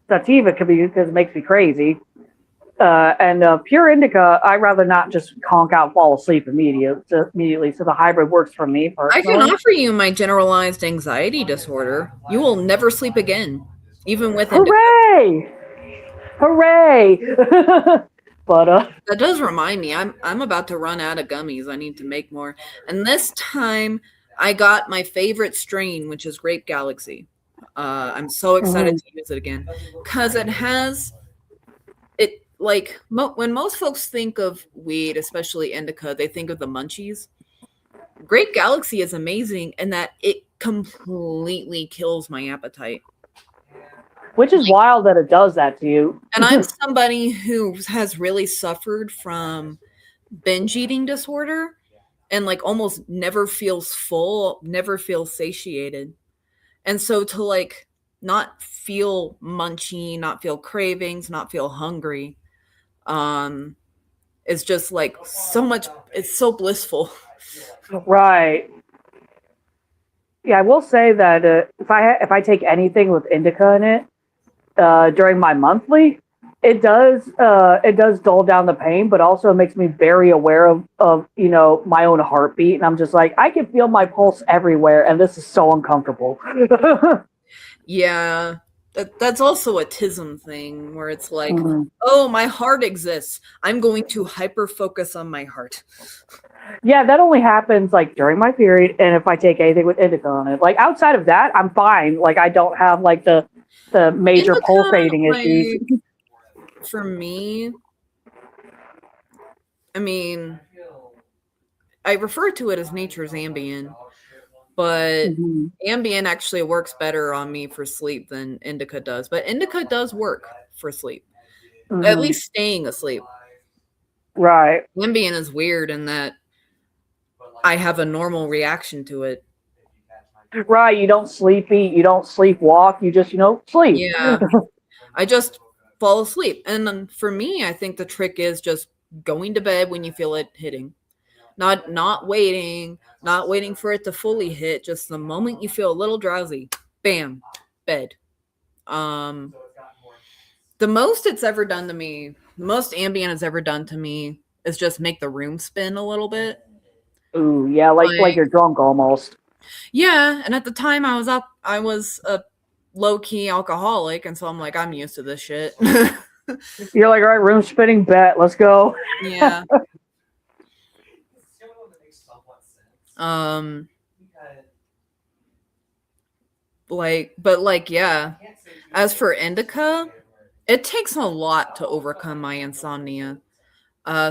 sativa because it makes me crazy. And pure indica, I'd rather not just conk out and fall asleep immediately. So the hybrid works for me personally. I can offer you my generalized anxiety disorder. You will never sleep again, even with indica. Hooray! But that does remind me, I'm about to run out of gummies. I need to make more. And this time, I got my favorite strain, which is Grape Galaxy. I'm so excited to use it again because it has it like when most folks think of weed, especially indica, they think of the munchies. Grape Galaxy is amazing in that it completely kills my appetite. Which is wild that it does that to you. And I'm somebody who has really suffered from binge eating disorder and like almost never feels full, never feels satiated. And so to like not feel munchy, not feel cravings, not feel hungry, is just like so much, it's so blissful. Right. Yeah, I will say that if I take anything with indica in it during my monthly, it does dull down the pain, but also makes me very aware of my own heartbeat, and I'm just like, I can feel my pulse everywhere, and this is so uncomfortable. Yeah, that's also a TISM thing where it's like, oh, my heart exists. I'm going to hyper focus on my heart. Yeah, that only happens like during my period, and if I take anything with indica on it. Like outside of that, I'm fine. Like I don't have like the major Indica, pulsating issues. For me, I mean, I refer to it as nature's Ambien, but Ambien actually works better on me for sleep than indica does. But indica does work for sleep, at least staying asleep. Right. Ambien is weird in that I have a normal reaction to it. Right. You don't sleep eat. You don't sleepwalk. You just sleep. Yeah. I just fall asleep. And then for me, I think the trick is just going to bed when you feel it hitting. Not waiting for it to fully hit. Just the moment you feel a little drowsy, bam, bed. The most it's ever done to me, the most Ambien has ever done to me is just make the room spin a little bit. Ooh, yeah, like you're drunk almost. Yeah, and at the time I was a low-key alcoholic, and so I'm like, I'm used to this shit. You're like, all right, room spinning, bet, let's go. Yeah. Yeah. As for indica, it takes a lot to overcome my insomnia.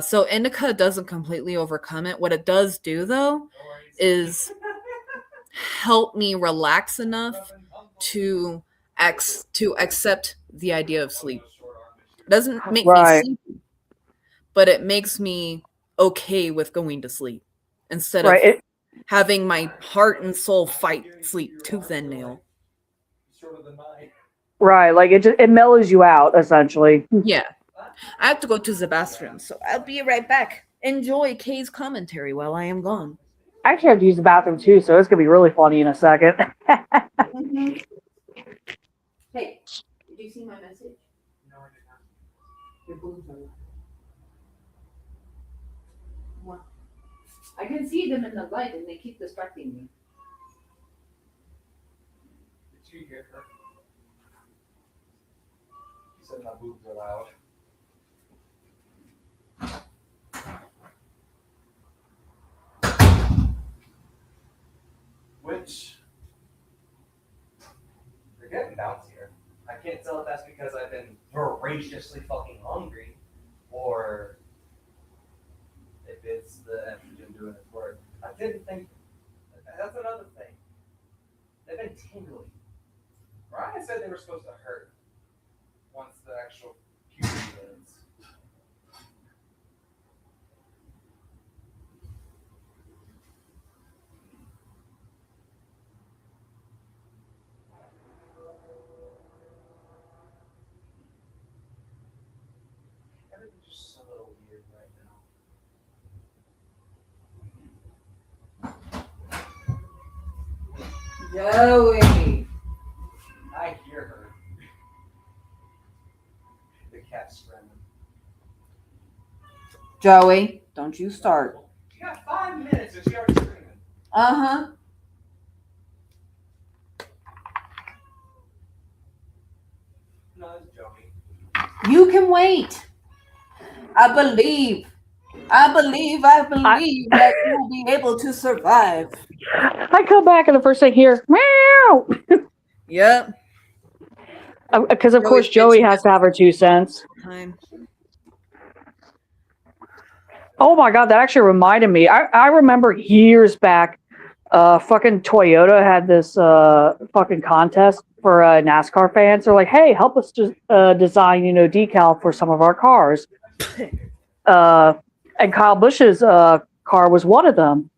So indica doesn't completely overcome it. What it does do, though, is help me relax enough to accept the idea of sleep. It doesn't make me sleepy, but it makes me okay with going to sleep instead of having my heart and soul fight sleep tooth and nail. Right, like it mellows you out, essentially. Yeah. I have to go to the bathroom, so I'll be right back. Enjoy Kay's commentary while I am gone. I actually have to use the bathroom too, so it's going to be really funny in a second. Hey, did you see my message? No, I did not. Your boobs are live. What? I can see them in the light and they keep distracting me. Did you hear her? She said my boobs are loud. Which, they're getting bouncier. I can't tell if that's because I've been voraciously fucking hungry, or if it's the estrogen doing its work. I didn't think, that's another thing. They've been tingly. Ryan said they were supposed to hurt once the actual puberty ends. Everything's just so weird right now. Joey. I hear her. The cat's screaming. Joey, don't you start. She got 5 minutes and she already screaming. Uh-huh. No, it's Joey. You can wait. I believe that you will be able to survive. I come back and the first thing here, meow. Yep. Because of course Joey has to have her 2 cents. Time. Oh my god, that actually reminded me. I remember years back, fucking Toyota had this fucking contest for NASCAR fans. They're like, hey, help us design, decal for some of our cars. And Kyle Busch's car was one of them.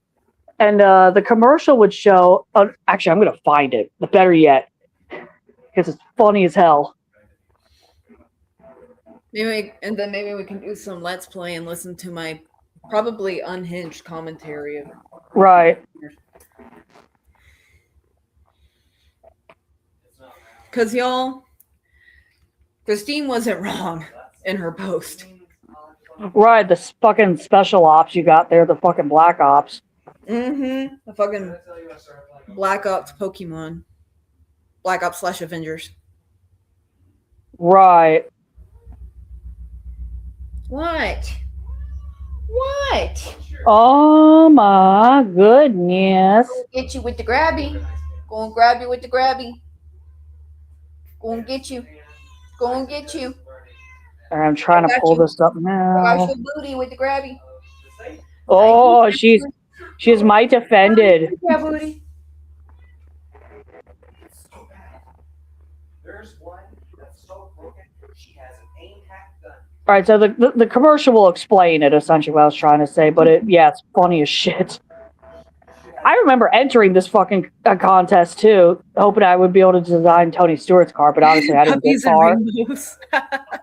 And the commercial would show. Actually, I'm gonna find it. But better yet, because it's funny as hell. Maybe we can do some Let's Play and listen to my probably unhinged commentary of Right. Because y'all, Christine wasn't wrong in her post. Right, the fucking special ops you got there, the fucking Black Ops. Mm-hmm. The fucking Black Ops Pokemon. Black Ops / Avengers. Right. What? Oh my goodness. Get you with the grabby. Go and grab you with the grabby. Go and get you. Go and get you. I'm trying to pull this up I got now. your booty with the grabby. Oh, she's might offended. Yeah, booty. So bad. There's one that's so broken, she has an aim-hack gun. All right, so the commercial will explain it, essentially what I was trying to say, but it's funny as shit. I remember entering this fucking contest too, hoping I would be able to design Tony Stewart's car, but honestly I didn't get far.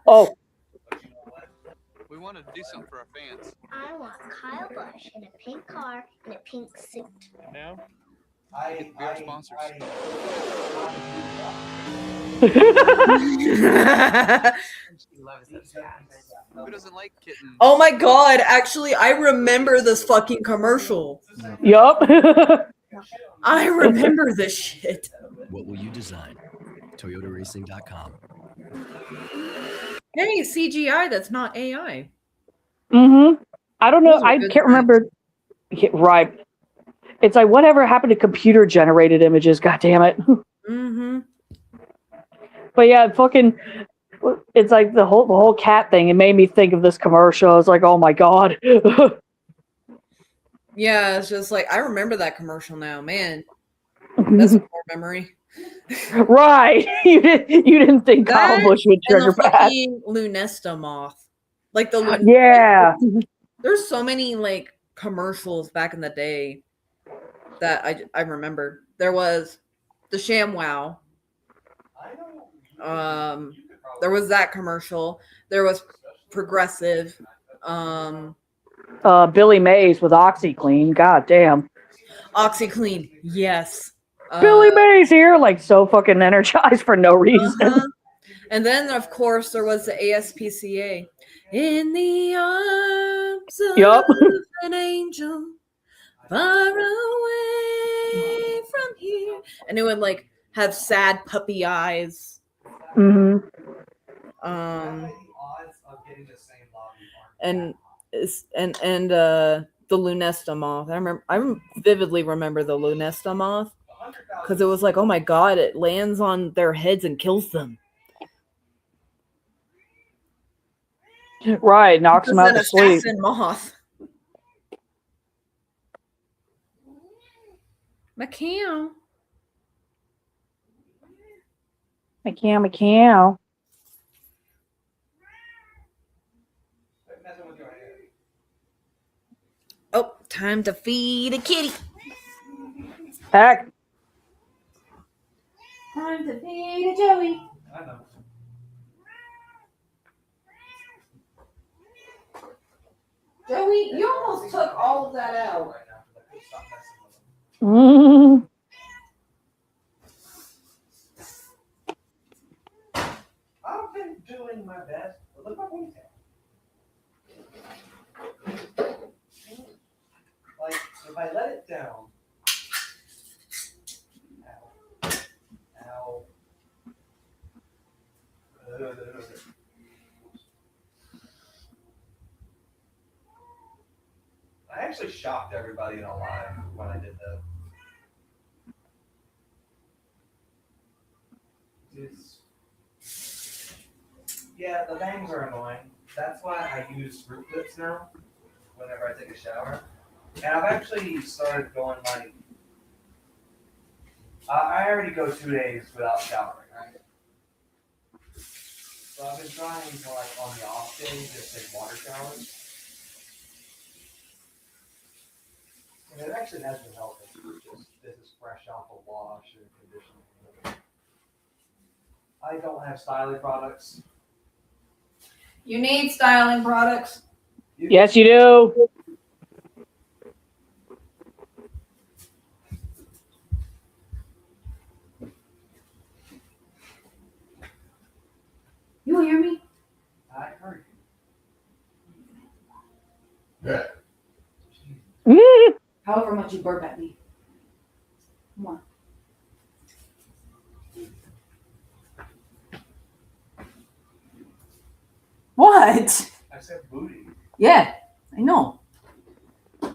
Oh, We wanted to do something for our fans. I want Kyle Busch in a pink car and a pink suit. And now, I, we are sponsors. Who doesn't like kittens? Oh my god, actually, I remember this fucking commercial. yup. I remember this shit. What will you design? ToyotaRacing.com. Hey, CGI, that's not AI. Mm-hmm. I don't know. Those are I good can't remember. Yeah, right. It's like whatever happened to computer generated images. God damn it. Mm-hmm. But yeah, fucking. It's like the whole cat thing. It made me think of this commercial. I was like, oh my god. Yeah, it's just like I remember that commercial now, man. That's a core memory. Right. You didn't think Kyle Busch would And trigger the back. fucking Lunesta moth. Like the Yeah. there's so many like commercials back in the day that I remember. There was the ShamWow. There was that commercial. There was Progressive. Billy Mays with OxyClean. God damn. OxyClean. Yes. Billy Mays here, like so fucking energized for no reason. Uh-huh. And then, of course, there was the ASPCA. In the arms of an angel, far away from here. And it would like have sad puppy eyes. Mm-hmm. And the Lunesta moth. I vividly remember the Lunesta moth because it was like, oh my god, it lands on their heads and kills them. Right, knocks them out to sleep. Moth. Macau. Macau. Oh, time to feed a kitty. Heck. Time to feed a Joey. I know. Joey, you almost took all of that out. Mm. I've been doing my best. Look at my ponytail. Like, if I let it down. Ow. I actually shocked everybody in a live when I did that. Yeah, the bangs are annoying. That's why I use root clips now whenever I take a shower. And I've actually started going like, I already go 2 days without showering, right? So I've been trying to like on the off days just take water showers. And it actually has been helping. Just this is fresh off a wash or conditioning. I don't have styling products. You need styling products. Yes, you do. You hear me? I heard However much you burp at me. Come on. What? I said booty. Yeah, I know. For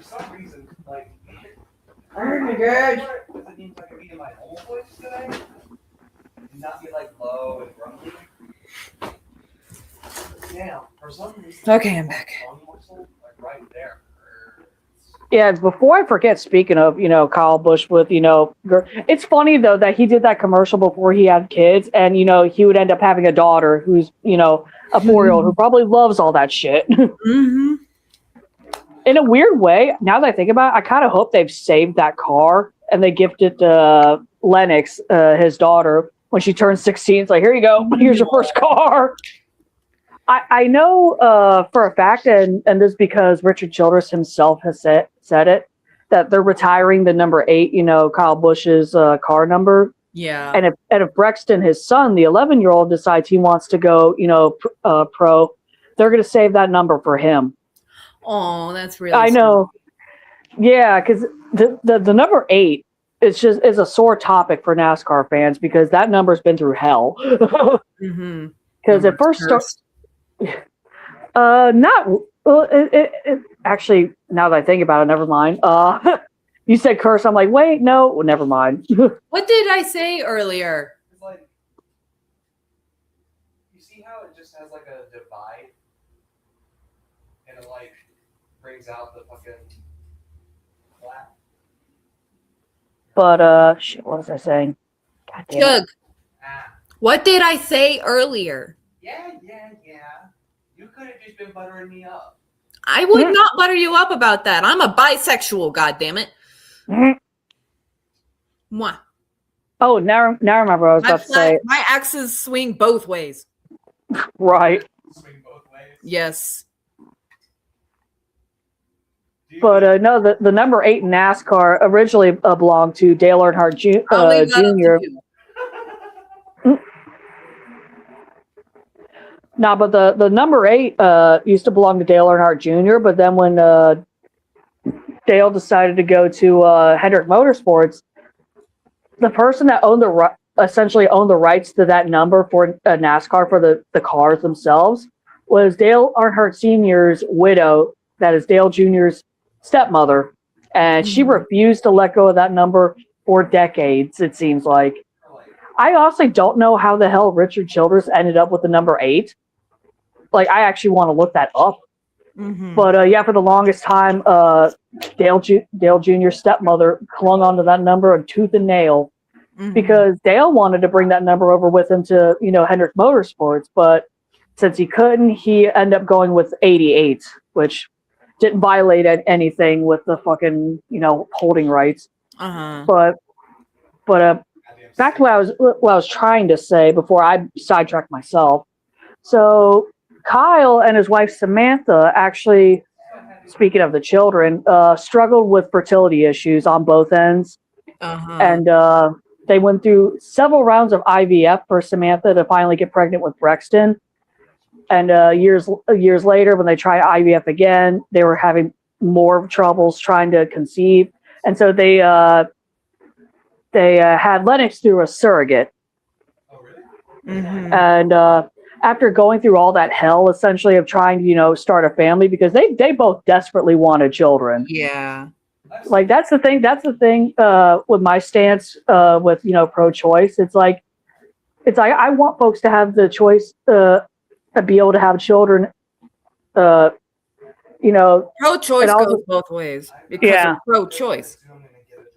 some reason, like, Oh my god. does it mean I can be in my own voice today? And not be like low and grumbly? Yeah, for some reason. Okay, I'm back. Tongue whistle, like right there. Yeah, before I forget, speaking of, Kyle Busch with, it's funny, though, that he did that commercial before he had kids, and, he would end up having a daughter who's, a 4-year-old who probably loves all that shit. Mm-hmm. In a weird way, now that I think about it, I kind of hope they've saved that car, and they gifted Lennox, his daughter, when she turns 16. It's like, here you go, here's your first car. I know for a fact, and this is because Richard Childress himself has said it, that they're retiring the number 8, Kyle Busch's car number. Yeah. And if Brexton, his son, the 11-year-old, decides he wants to go, pro, they're going to save that number for him. Oh, that's really I know. Yeah, because the number 8 is a sore topic for NASCAR fans because that number's been through hell. Mm-hmm. Because it first started. Not well. It actually, now that I think about it, never mind. You said curse. I'm like, wait, no, well, never mind. What did I say earlier? It's like, you see how it just has like a divide? And it like brings out the fucking flat. But shit, what was I saying? God damn it. Doug, Ah. what did I say earlier? Yeah. You could have just been buttering me up. I would not butter you up about that. I'm a bisexual, goddammit. Mwah. Oh, now I remember what I was about to say. My axes swing both ways. Right. Swing both ways. Yes. But no, the number 8 in NASCAR originally belonged to Dale Earnhardt I'll leave that up to Jr. you. No, but the number 8 used to belong to Dale Earnhardt Jr., but then when Dale decided to go to Hendrick Motorsports, the person that essentially owned the rights to that number for NASCAR for the cars themselves was Dale Earnhardt Sr.'s widow, that is Dale Jr.'s stepmother, and she refused to let go of that number for decades, it seems like. I honestly don't know how the hell Richard Childress ended up with the number 8. Like, I actually want to look that up. Mm-hmm. But yeah, for the longest time, Dale Jr.'s stepmother clung onto that number tooth and nail because Dale wanted to bring that number over with him to, Hendrick Motorsports. But since he couldn't, he ended up going with 88, which didn't violate anything with the fucking, holding rights. But back to what I was trying to say before I sidetracked myself. So Kyle and his wife Samantha actually, speaking of the children, struggled with fertility issues on both ends, and they went through several rounds of IVF for Samantha to finally get pregnant with Brexton. And years later, when they tried IVF again, they were having more troubles trying to conceive, and so they had Lennox through a surrogate. Oh, really? And after going through all that hell, essentially, of trying to, start a family, because they both desperately wanted children. Yeah. Like that's the thing with my stance with pro-choice. It's like I want folks to have the choice to be able to have children. Pro-choice also, goes both ways because Yeah. of pro-choice.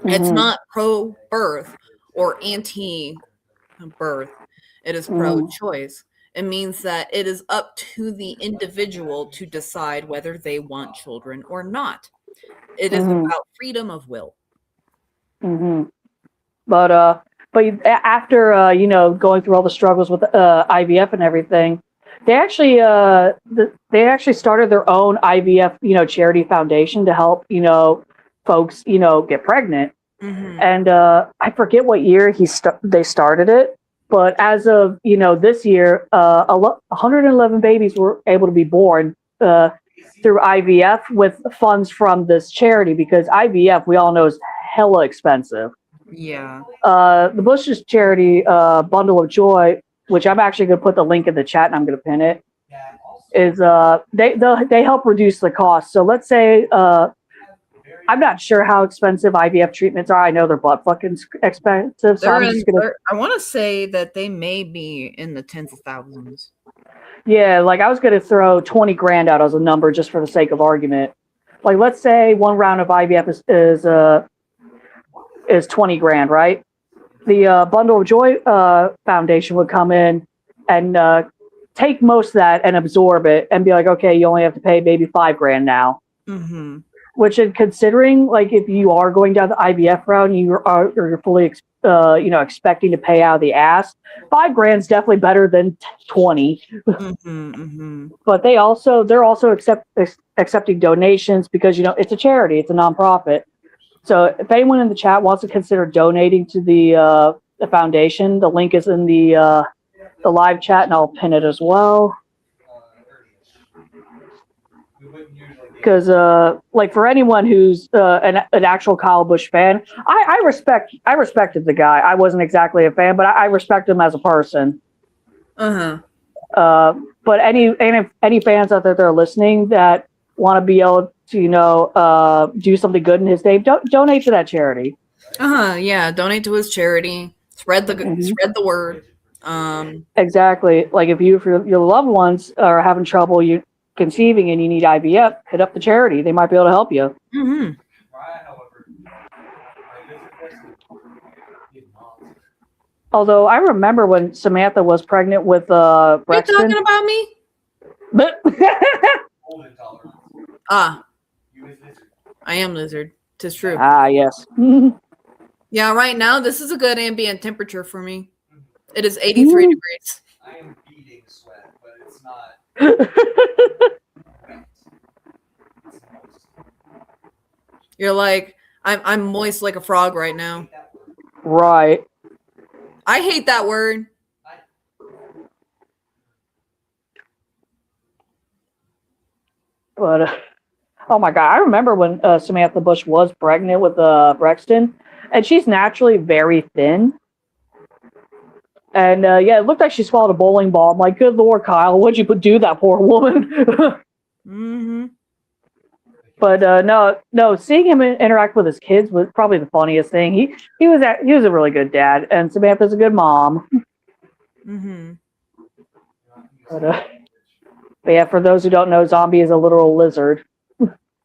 It's Mhm. not pro-birth or anti-birth. It is Mhm. pro-choice. It means that it is up to the individual to decide whether they want children or not. It is Mhm. about freedom of will. But after going through all the struggles with IVF and everything, they actually started their own IVF charity foundation to help folks get pregnant. And I forget what year they started it, but as of this year, 111 babies were able to be born through IVF with funds from this charity, because IVF, we all know, is hella expensive. Yeah. The Bush's charity, Bundle of Joy, which I'm actually going to put the link in the chat and I'm going to pin it, is they help reduce the cost. So let's say I'm not sure how expensive IVF treatments are. I know they're butt fucking expensive. So I want to say that they may be in the tens of thousands. Yeah, like I was going to throw 20 grand out as a number just for the sake of argument. Like, let's say one round of IVF is 20 grand, right? The Bundle of Joy Foundation would come in and take most of that and absorb it and be like, okay, you only have to pay maybe 5 grand now. Mm-hmm. Which, in considering, like, if you are going down the IVF route and you're fully expecting to pay out of the ass, 5 grand is definitely better than 20. But they're also accepting donations because it's a charity, it's a nonprofit. So if anyone in the chat wants to consider donating to the foundation, the link is in the live chat, and I'll pin it as well. Because like, for anyone who's an actual Kyle Busch fan, I respected the guy. I wasn't exactly a fan, but I respect him as a person. But any fans out there that are listening that want to be able to do something good in his name, donate to that charity. Yeah, donate to his charity. Spread the word. Exactly. Like, if your loved ones are having trouble conceiving and you need IVF, hit up the charity. They might be able to help you. Although I remember when Samantha was pregnant with Brexton. Are you talking about me? I am lizard. 'Tis true. Yes. Yeah, right now this is a good ambient temperature for me. It is 83 degrees. I am beating sweat, but it's not. You're like, I'm moist like a frog right now. Right. I hate that word. But oh my god, I remember when Samantha Busch was pregnant with Brexton, and she's naturally very thin. And it looked like she swallowed a bowling ball. I'm like, good Lord, Kyle, what'd you do to that poor woman? But no, seeing him interact with his kids was probably the funniest thing. He was a really good dad, and Samantha's a good mom. But yeah, for those who don't know, Zombie is a literal lizard.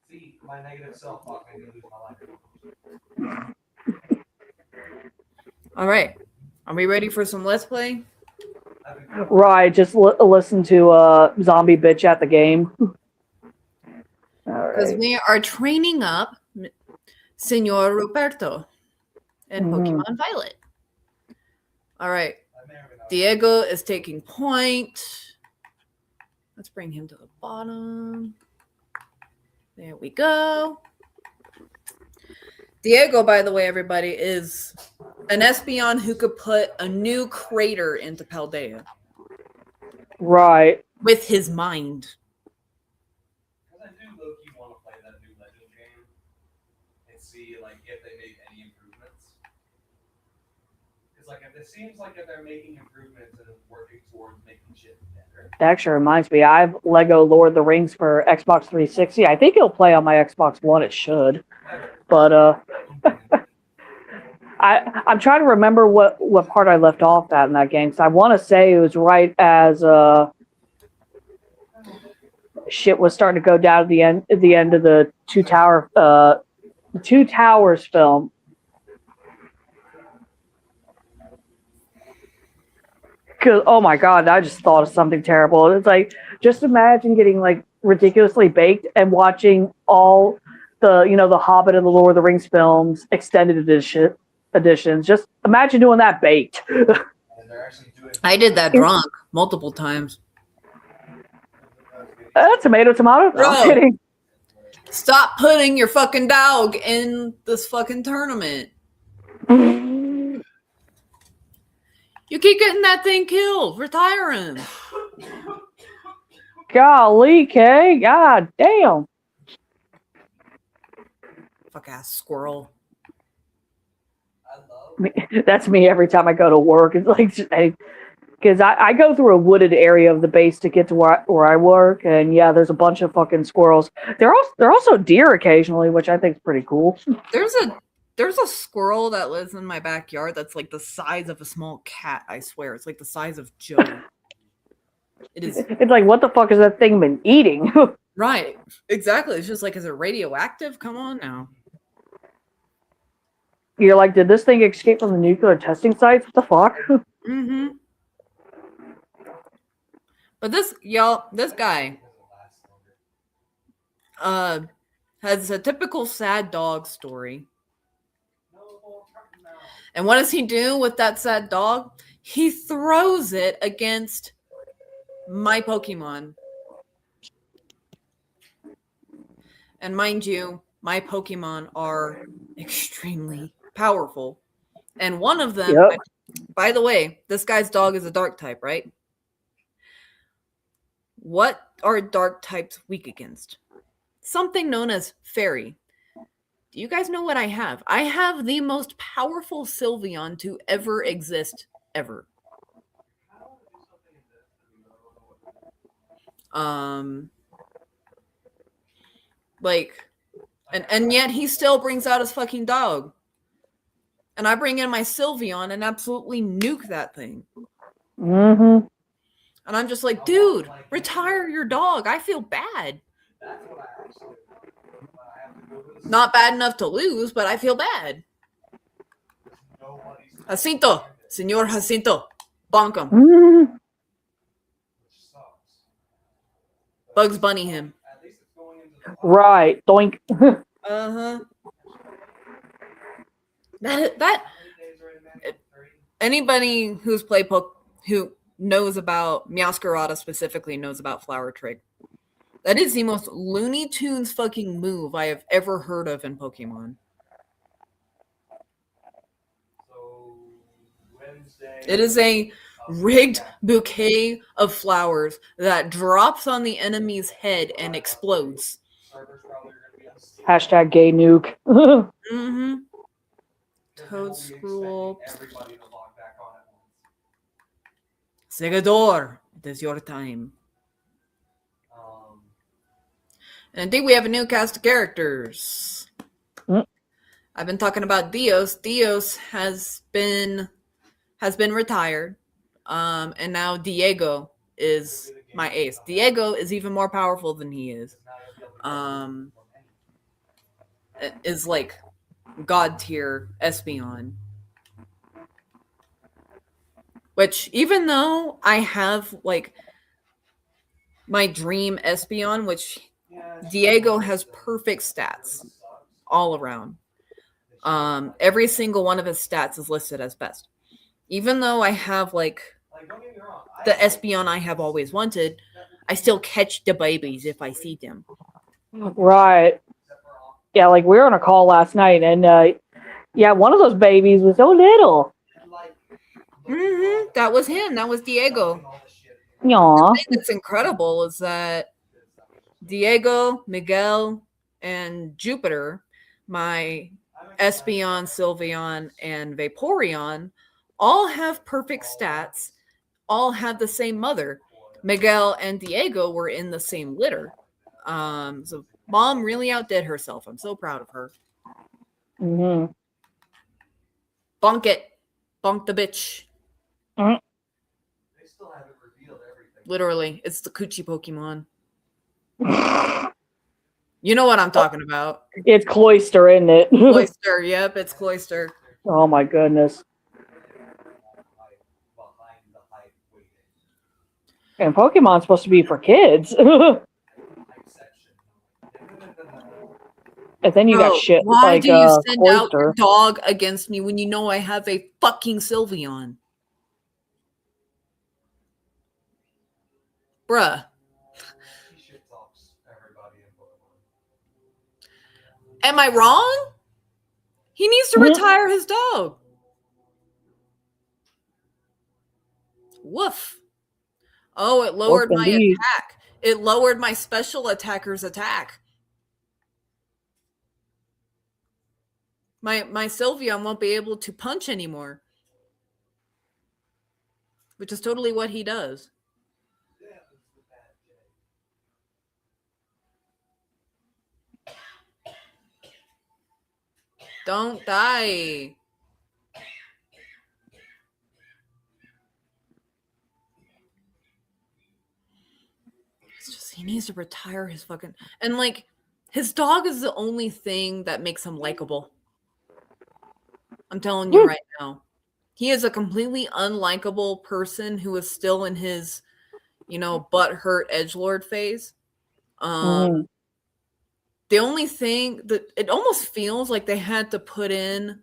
See, my negative self-talk made me lose my life. All right. Are we ready for some Let's Play? Right, just listen to Zombie bitch at the game. Because we are training up Senor Roberto in Pokemon Violet. All right. Diego is taking point. Let's bring him to the bottom. There we go. Diego, by the way, everybody, is an Espeon who could put a new crater into Paldea. Right. With his mind. Because I do low-key want to play that new Legend game and see, like, if they make any improvements. It's like if it seems like if they're making improvements and working towards making shit better. That actually reminds me, I have Lego Lord of the Rings for Xbox 360. I think it'll play on my Xbox One. It should, but I'm trying to remember what part I left off at in that game. Because I want to say it was right as shit was starting to go down at the end of the Two Towers film. Cause, oh my god, I just thought of something terrible. It's like, just imagine getting like ridiculously baked and watching all the, the Hobbit and the Lord of the Rings films extended editions. Just imagine doing that baked. I did that drunk multiple times. Tomato. No, I'm kidding. Stop putting your fucking dog in this fucking tournament. You keep getting that thing killed. Retire him. Golly, Kay. God damn. Fuck ass squirrel. That's me every time I go to work. It's like, because I go through a wooded area of the base to get to where I work, and yeah, there's a bunch of fucking squirrels. They're also deer occasionally, which I think is pretty cool. There's a squirrel that lives in my backyard that's like the size of a small cat, I swear. It's like the size of Joe. It is. It's like, what the fuck has that thing been eating? Right. Exactly. It's just like, is it radioactive? Come on now. You're like, did this thing escape from the nuclear testing sites? What the fuck? Mm-hmm. But this guy has a typical sad dog story. And what does he do with that sad dog? He throws it against my Pokemon. And mind you, my Pokemon are extremely powerful. And one of them, by the way, this guy's dog is a dark type, right? What are dark types weak against? Something known as fairy. Do you guys know what I have? I have the most powerful Sylveon to ever exist, ever. And yet he still brings out his fucking dog. And I bring in my Sylveon and absolutely nuke that thing. Mm-hmm. And I'm just like, dude, retire your dog. I feel bad. Not bad enough to lose, but I feel bad. Jacinto, Senor Jacinto, bonk him. Mm-hmm. Bugs Bunny him. Right, doink. Uh-huh. That anybody who's played who knows about Meowscarada specifically knows about Flower Trick. That is the most Looney Tunes fucking move I have ever heard of in Pokemon. It is a rigged bouquet of flowers that drops on the enemy's head and explodes. Hashtag gay nuke. Mm-hmm. Toadscruel. Segador, it is your time. And I think we have a new cast of characters. I've been talking about Dios. Dios has been retired. And now Diego is my ace. Diego is even more powerful than he is. Is like God tier Espeon. Which, even though I have like my dream Espeon, which Diego has perfect stats all around. Every single one of his stats is listed as best. Even though I have like the Espeon I have always wanted, I still catch the babies if I see them. Right. Yeah, like we were on a call last night, and one of those babies was so little. Mm-hmm. That was him. That was Diego. Aww. The thing that's incredible is that Diego, Miguel, and Jupiter, my Espeon, Sylveon, and Vaporeon, all have perfect stats, all have the same mother. Miguel and Diego were in the same litter. So mom really outdid herself. I'm so proud of her. Mm-hmm. Bonk it. Bonk the bitch. They still haven't revealed everything. Literally, it's the coochie Pokemon. You know what I'm talking about. It's Cloyster, isn't it? Cloyster, yep, it's Cloyster. Oh my goodness. And Pokemon's supposed to be for kids. And then you got shit Why like do you send out Cloyster. your dog against me when you know I have a fucking Sylveon? Bruh. Am I wrong? He needs to retire his dog. Woof. Oh, it lowered my attack. It lowered my special attacker's attack. My Sylveon won't be able to punch anymore. Which is totally what he does. Don't die. It's just, he needs to retire his fucking... And, like, his dog is the only thing that makes him likable. I'm telling you right now. He is a completely unlikable person who is still in his, you know, butthurt edgelord phase. The only thing that it almost feels like they had to put in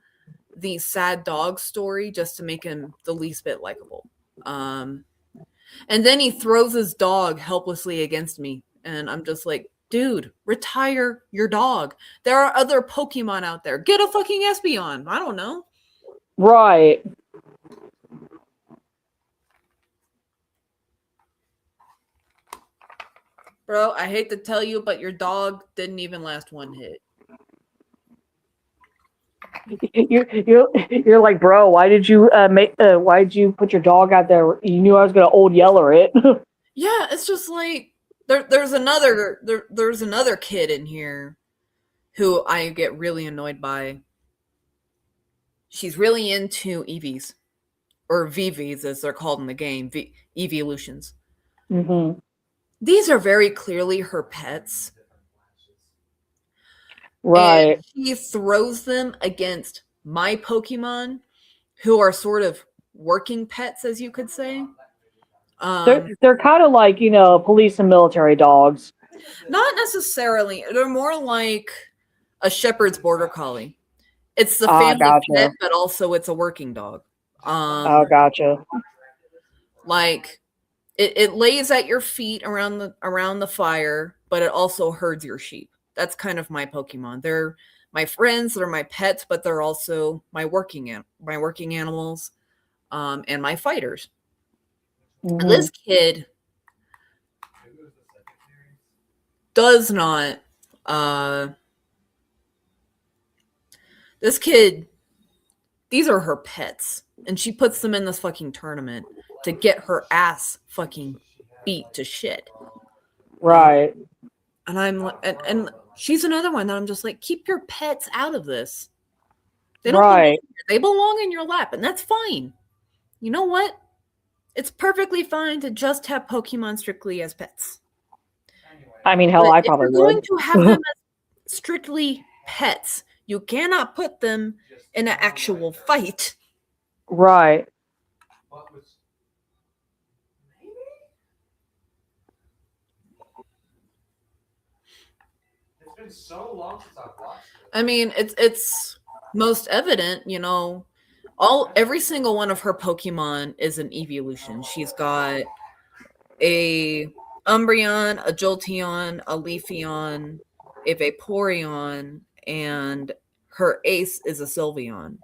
the sad dog story just to make him the least bit likable. And then he throws his dog helplessly against me. And I'm just like, dude, retire your dog. There are other Pokemon out there. Get a fucking Espeon. I don't know. Right. Bro, I hate to tell you, but your dog didn't even last one hit. You're like, bro, why did you why did you put your dog out there? You knew I was gonna old yeller it. Yeah, it's just like there's another kid in here who I get really annoyed by. She's really into EVs, or VVs as they're called in the game, evolutions. Mm-hmm. These are very clearly her pets. Right. And she throws them against my Pokemon, who are sort of working pets, as you could say. They're kind of like, you know, police and military dogs. Not necessarily. They're more like a shepherd's border collie. It's the family pet, but also it's a working dog. Gotcha. Like it lays at your feet around the fire, but it also herds your sheep. That's kind of my Pokemon. They're my friends, they're my pets, but they're also my working animals, and my fighters. Mm-hmm. This kid does not. This kid, these are her pets, and she puts them in this fucking tournament to get her ass fucking beat to shit. Right. And I'm and she's another one that I'm just like, keep your pets out of this. They don't belong here. They belong in your lap, and that's fine. You know what? It's perfectly fine to just have Pokemon strictly as pets. I mean, hell, I probably would. If you're going to have them as strictly pets, you cannot put them in an actual fight. Right. It's been so long since I've watched it. I mean, it's most evident, you know. Every single one of her Pokemon is an evolution. She's got a Umbreon, a Jolteon, a Leafeon, a Vaporeon, and her ace is a Sylveon.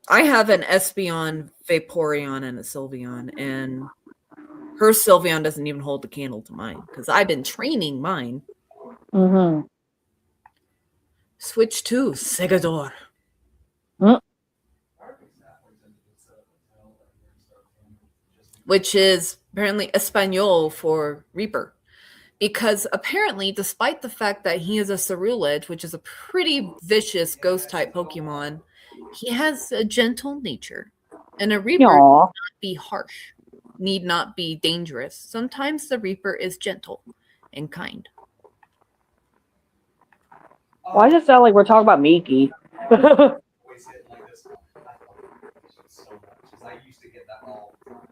I have an Espeon, Vaporeon, and a Sylveon, and her Sylveon doesn't even hold the candle to mine because I've been training mine. Mm-hmm. Switch to Segador. which is apparently Espanol for Reaper. Because apparently, despite the fact that he is a Cerulege, which is a pretty vicious ghost-type Pokemon, he has a gentle nature. And a Reaper need Aw. not be harsh, need not be dangerous. Sometimes the Reaper is gentle and kind. Why does it sound like we're talking about Miki? Always hit like this. I fucking so much 'cause I used to get that all the time.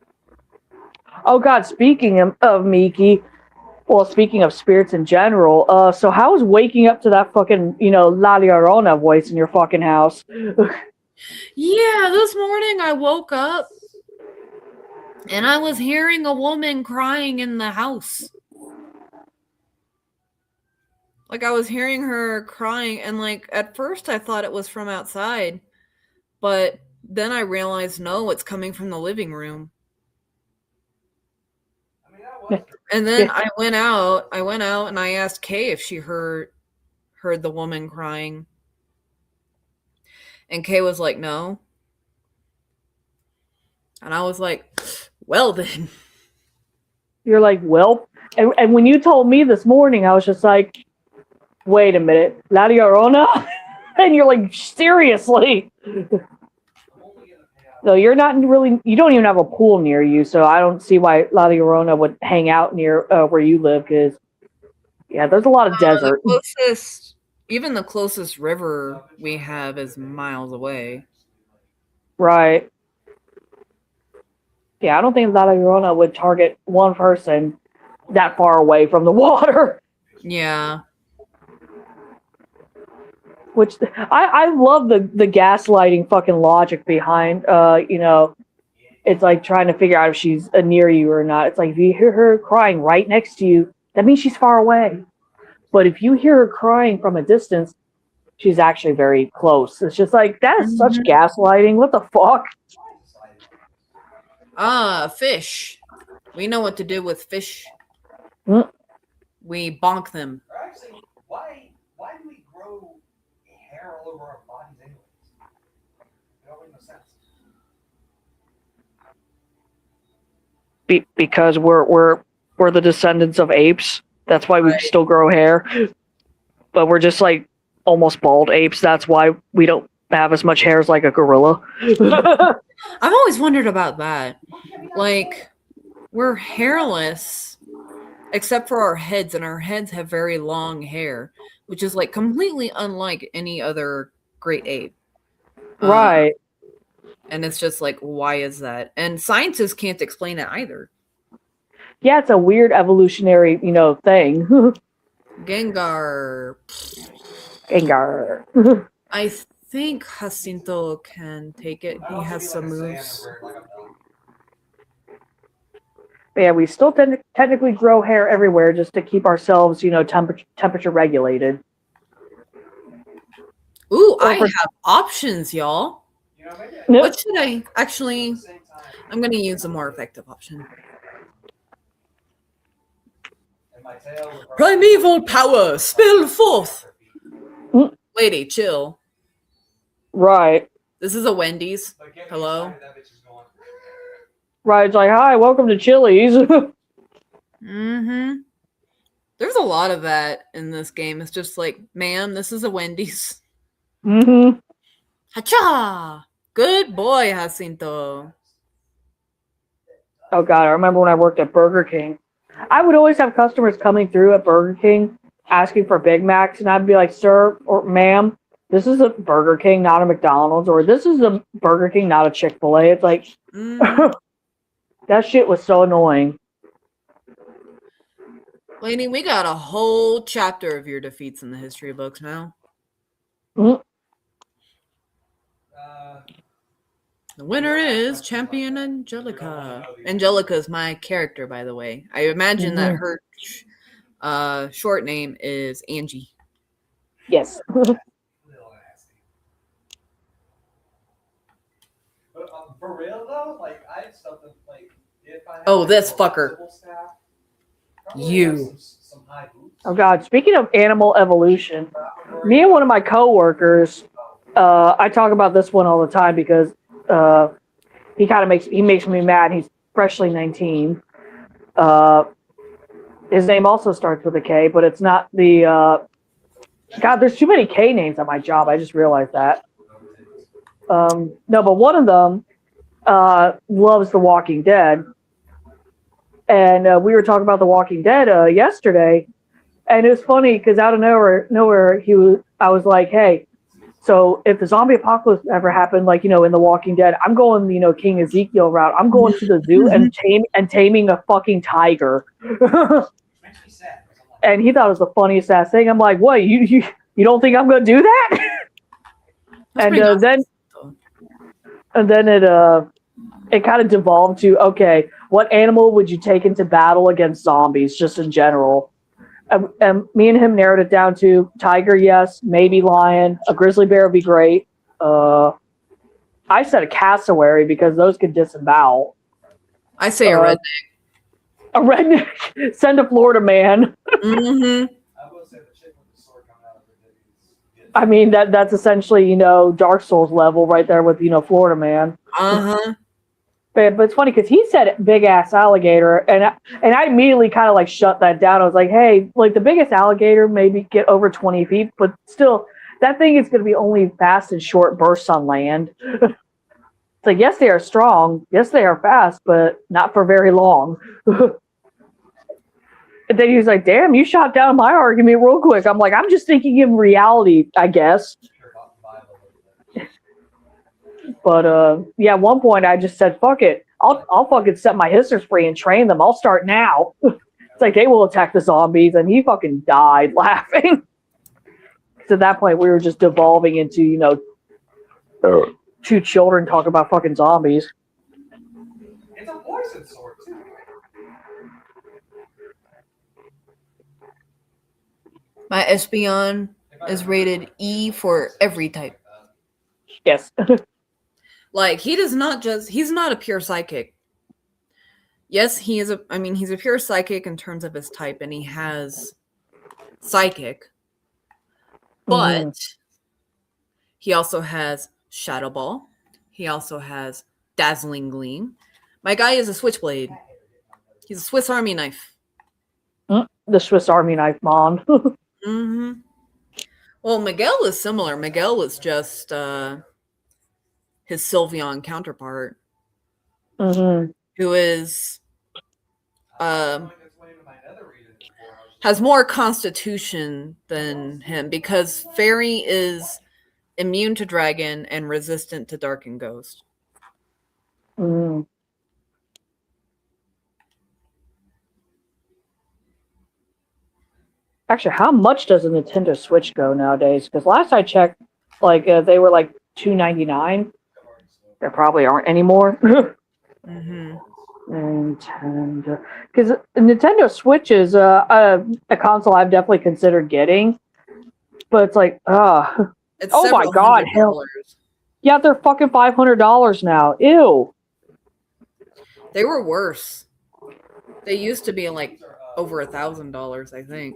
Oh God, speaking of Miki, well, speaking of spirits in general, so how is waking up to that fucking, La Llorona voice in your fucking house? Yeah, this morning I woke up and I was hearing a woman crying in the house. Like, I was hearing her crying, and like at first I thought it was from outside, but then I realized no, it's coming from the living room. I mean, that was And then I went out and I asked Kay if she heard the woman crying. And Kay was like, no. And I was like, well then. You're like, well, and when you told me this morning, I was just like, wait a minute, La Llorona? And you're like, seriously? No, you're not really, you don't even have a pool near you, so I don't see why La Llorona would hang out near where you live, because, yeah, there's a lot of desert. Even the closest river we have is miles away. Right. Yeah, I don't think La Llorona would target one person that far away from the water. Yeah. Which I love the gaslighting fucking logic behind it's like trying to figure out if she's near you or not. It's like if you hear her crying right next to you, that means she's far away. But if you hear her crying from a distance, she's actually very close. It's just like, that is such gaslighting. What the fuck? Fish. We know what to do with fish. Mm. We bonk them. Or actually, why do we grow hair all over our bodies anyways? It don't make no sense. Because we're the descendants of apes. That's why we still grow hair. But we're just like almost bald apes. That's why we don't have as much hair as like a gorilla. I've always wondered about that. Like, we're hairless except for our heads, and our heads have very long hair, which is like completely unlike any other great ape. Right. And it's just like, why is that? And scientists can't explain it either. Yeah, it's a weird evolutionary, thing. Gengar. Gengar. I think Jacinto can take it. He has some moves. Yeah, we still technically grow hair everywhere just to keep ourselves, temperature regulated. Ooh, I have options, y'all. Nope. What should I actually? I'm going to use a more effective option. Primeval power, spill forth. Mm. Lady, chill. Right. This is a Wendy's. Hello. Right. It's like, hi, welcome to Chili's. Mm-hmm. There's a lot of that in this game. It's just like, ma'am, this is a Wendy's. Mm-hmm. Hacha! Good boy, Jacinto. Oh God, I remember when I worked at Burger King. I would always have customers coming through at Burger King asking for Big Macs, and I'd be like, sir or ma'am, this is a Burger King, not a McDonald's, or this is a Burger King, not a Chick-fil-A. It's like, that shit was so annoying. Lainey, we got a whole chapter of your defeats in the history books now. Mm-hmm. The winner is Champion Angelica. Angelica is my character, by the way. I imagine that her short name is Angie. Yes. For real though, like I had something like if I had this fucker. Staff, you. some high boots. Oh God, speaking of animal evolution, me and one of my coworkers, I talk about this one all the time because he makes me mad. freshly 19. His name also starts with a K, but it's not the. God, there's too many K names at my job. I just realized that. No, but one of them loves The Walking Dead, and we were talking about The Walking Dead yesterday, and it was funny because out of nowhere, I was like, "Hey, so if the zombie apocalypse ever happened, like in The Walking Dead, I'm going, King Ezekiel route. I'm going to the zoo and taming a fucking tiger." And he thought it was the funniest ass thing. I'm like, "What? You don't think I'm going to do that?" And then it kind of devolved to, okay, what animal would you take into battle against zombies, just in general? And me and him narrowed it down to tiger, yes, maybe lion. A grizzly bear would be great. I said a cassowary because those could disembowel. I say a redneck. A redneck. Send a Florida man. Mm-hmm. I mean, that's essentially, Dark Souls level right there with, Florida man. Uh-huh. But it's funny because he said big ass alligator, and I immediately kind of like shut that down. I was like, hey, like the biggest alligator maybe get over 20 feet, but still, that thing is going to be only fast and short bursts on land. It's like, yes, they are strong, yes, they are fast, but not for very long. And then he was like, damn, you shot down my argument real quick. I'm like, I'm just thinking in reality, I guess. But yeah, at one point I just said, fuck it. I'll fucking set my hissers free and train them. I'll start now. It's like they will attack the zombies, and he fucking died laughing. So at that point we were just devolving into, two children talking about fucking zombies. It's a poison sword too. My Espeon is rated E for every type. Yes. Like, he's not a pure psychic. Yes, he's a pure psychic in terms of his type, and he has psychic. But he also has Shadow Ball. He also has Dazzling Gleam. My guy is a Switchblade. He's a Swiss Army knife. The Swiss Army knife, Mon. Mm-hmm. Well, Miguel is similar. Miguel is just his Sylveon counterpart, who is has more constitution than him because Fairy is immune to dragon and resistant to dark and ghost. Actually, how much does a Nintendo Switch go nowadays? Because last I checked, like they were like $299. There probably aren't anymore. Nintendo, because Nintendo Switch is a console I've definitely considered getting, but it's like, It's oh my god, hell, yeah, they're fucking $500 now. Ew. They were worse. They used to be like over $1,000, I think.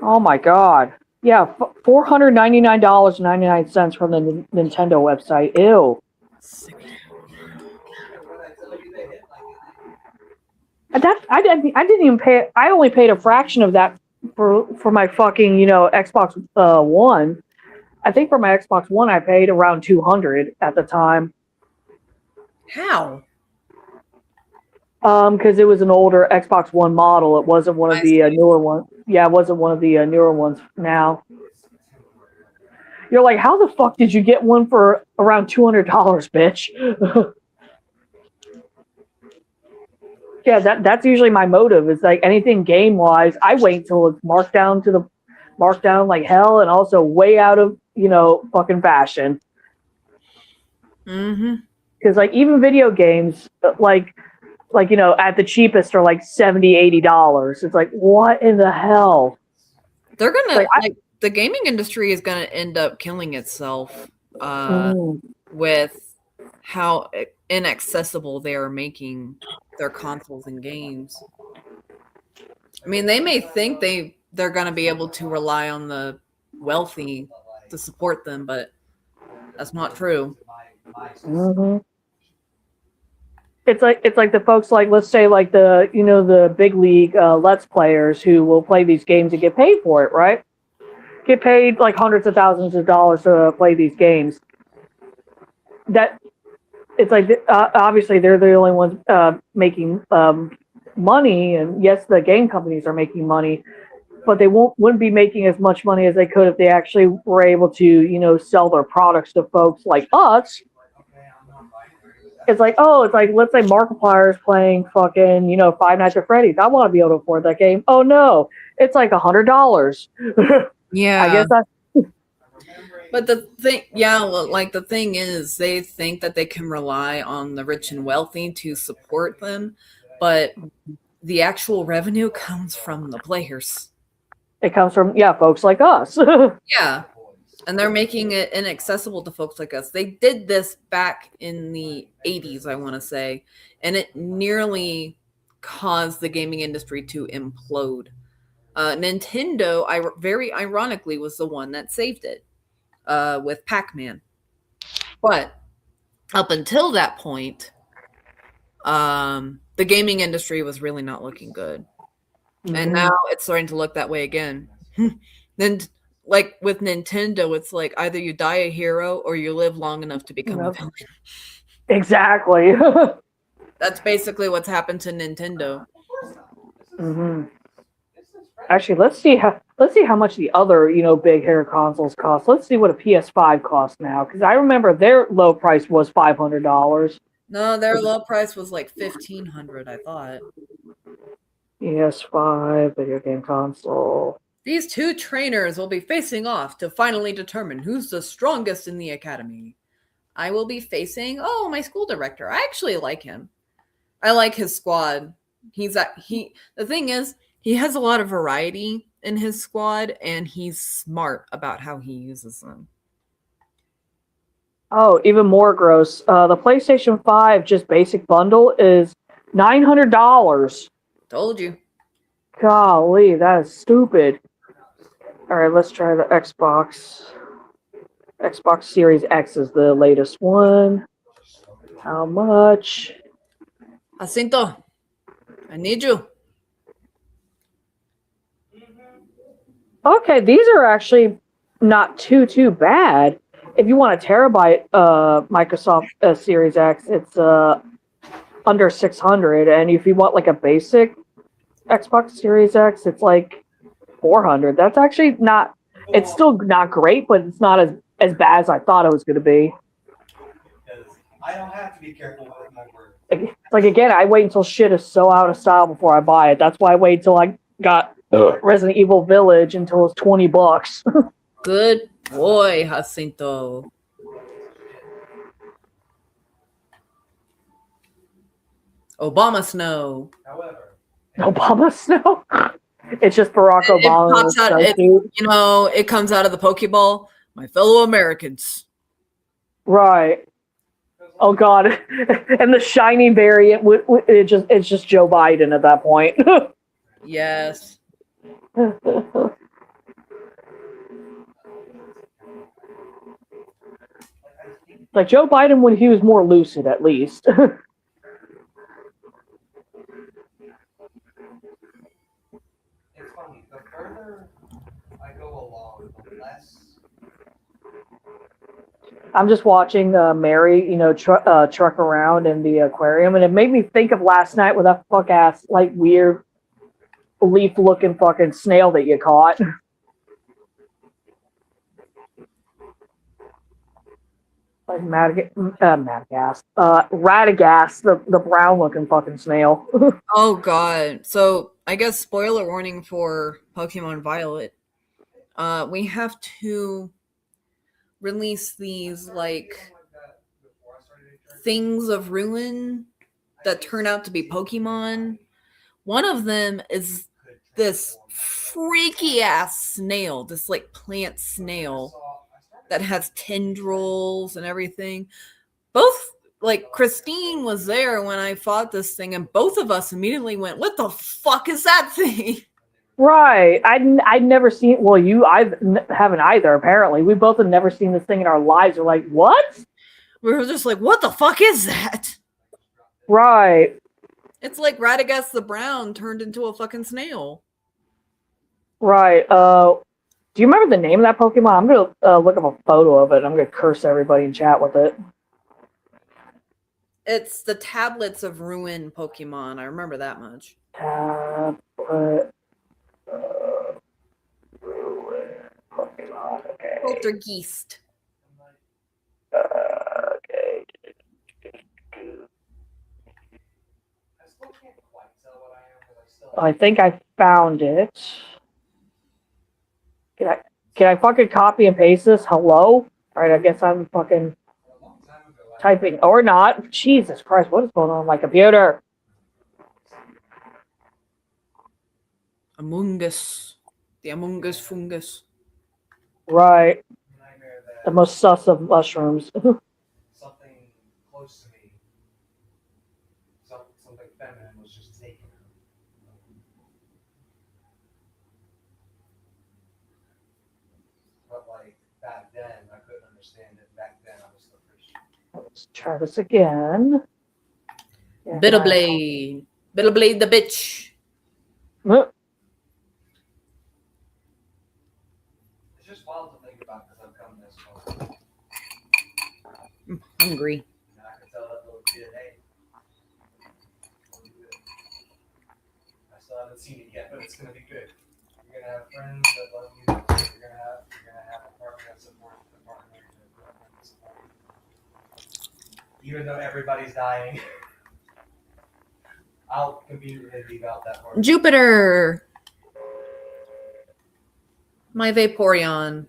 Oh my god. Yeah, $499.99 from the Nintendo website. Ew. I didn't even pay. I only paid a fraction of that for my fucking Xbox One. I think for my Xbox One I paid around $200 at the time. How? Because it was an older Xbox One model. It wasn't one of the newer ones. Yeah, it wasn't one of the newer ones now. You're like, how the fuck did you get one for around $200, bitch? Yeah, that's usually my motive. It's like anything game-wise, I wait till it's marked down like hell and also way out of, fucking fashion. Because like even video games, like at the cheapest are like $70, $80. It's like, what in the hell? They're gonna the gaming industry is gonna end up killing itself with how inaccessible they are making their consoles and games. I mean, they may think they're gonna be able to rely on the wealthy to support them, but that's not true. it's like the folks like, let's say like the big league Let's players who will play these games and get paid for it, right? Get paid like hundreds of thousands of dollars to play these games. That it's like obviously they're the only ones making money, and yes, the game companies are making money, but they wouldn't be making as much money as they could if they actually were able to sell their products to folks like us. It's like, let's say Markiplier's playing fucking, Five Nights at Freddy's. I want to be able to afford that game. Oh no, it's like $100. Yeah. I guess that's. But the thing is, they think that they can rely on the rich and wealthy to support them, but the actual revenue comes from the players. It comes from, folks like us. Yeah. And they're making it inaccessible to folks like us. They did this back in the 80s, I want to say, and it nearly caused the gaming industry to implode. Nintendo, very ironically, was the one that saved it with Pac-Man. But up until that point, the gaming industry was really not looking good. Mm-hmm. And now it's starting to look that way again. Then, like with Nintendo, it's like either you die a hero or you live long enough to become a villain. Exactly. That's basically what's happened to Nintendo. Mm-hmm. Actually, let's see how much the other big hair consoles cost. Let's see what a PS5 costs now, because I remember their low price was $500. No, their low price was like $1,500. I thought. PS5 video game console. These two trainers will be facing off to finally determine who's the strongest in the academy. I will be facing my school director. I actually like him. I like his squad. The thing is, he has a lot of variety in his squad, and he's smart about how he uses them. Oh, even more gross. The PlayStation 5 just basic bundle is $900. Told you. Golly, that is stupid. All right, let's try the Xbox. Xbox Series X is the latest one. How much? Jacinto, I need you. Okay, these are actually not too bad. If you want a terabyte Microsoft Series X, it's under $600, and if you want like a basic Xbox Series X, it's like $400. That's actually not. It's still not great, but it's not as bad as I thought it was going to be. I don't have to be careful with my words. Like again, I wait until shit is so out of style before I buy it. That's why I wait until I got Resident Evil Village until it's $20. Good boy, Jacinto. Obama Snow. However, Obama Snow. It's just Barack Obama. It comes out of the Pokeball. My fellow Americans. Right. Oh God. And the shiny variant, it's just Joe Biden at that point. Yes. Like Joe Biden when he was more lucid, at least. it's funny. The further I go along, the less. I'm just watching Mary, truck around in the aquarium, and it made me think of last night with that fuck ass, like weird leaf-looking fucking snail that you caught. Like Radagast, the brown-looking fucking snail. Oh God! So I guess spoiler warning for Pokemon Violet. We have to release these like things of ruin that turn out to be Pokemon. One of them is this freaky ass snail, this like plant snail that has tendrils and everything. Both, like, Christine was there when I fought this thing, and both of us immediately went, "What the fuck is that thing?" Right. I'd never seen. Well, haven't either. Apparently, we both have never seen this thing in our lives. We're like, what? We were just like, "What the fuck is that?" Right. It's like Radagast the Brown turned into a fucking snail. Right. Do you remember the name of that Pokemon? I'm gonna look up a photo of it. I'm gonna curse everybody in chat with it. It's the Tablets of Ruin Pokemon. I remember that much. Tablet. Pokemon. Okay. Poltergeist. Okay. I still can't quite tell what I am because I still. I think I found it. Can I fucking copy and paste this? Hello? Alright, I guess I'm fucking A long time ago, I typing or not. Jesus Christ, what is going on with my computer? Among Us. The Among Us fungus. Right. nightmare The that most sus of mushrooms. something close to me, something feminine, was just taken. But like back then, I couldn't understand it. Back then, I was still Christian. Let's try this again. Yeah, Bitterblade. Bitterblade the bitch. It's just wild to think about because I've come this far. I'm hungry. And I could tell that little kid, hey, it'll be good. I still haven't seen it yet, but it's gonna be good. You're gonna have friends that love you. You're gonna have a partner that supports the partner. That supports you. Even though everybody's dying, I'll completely leave out that part. Jupiter. My Vaporeon.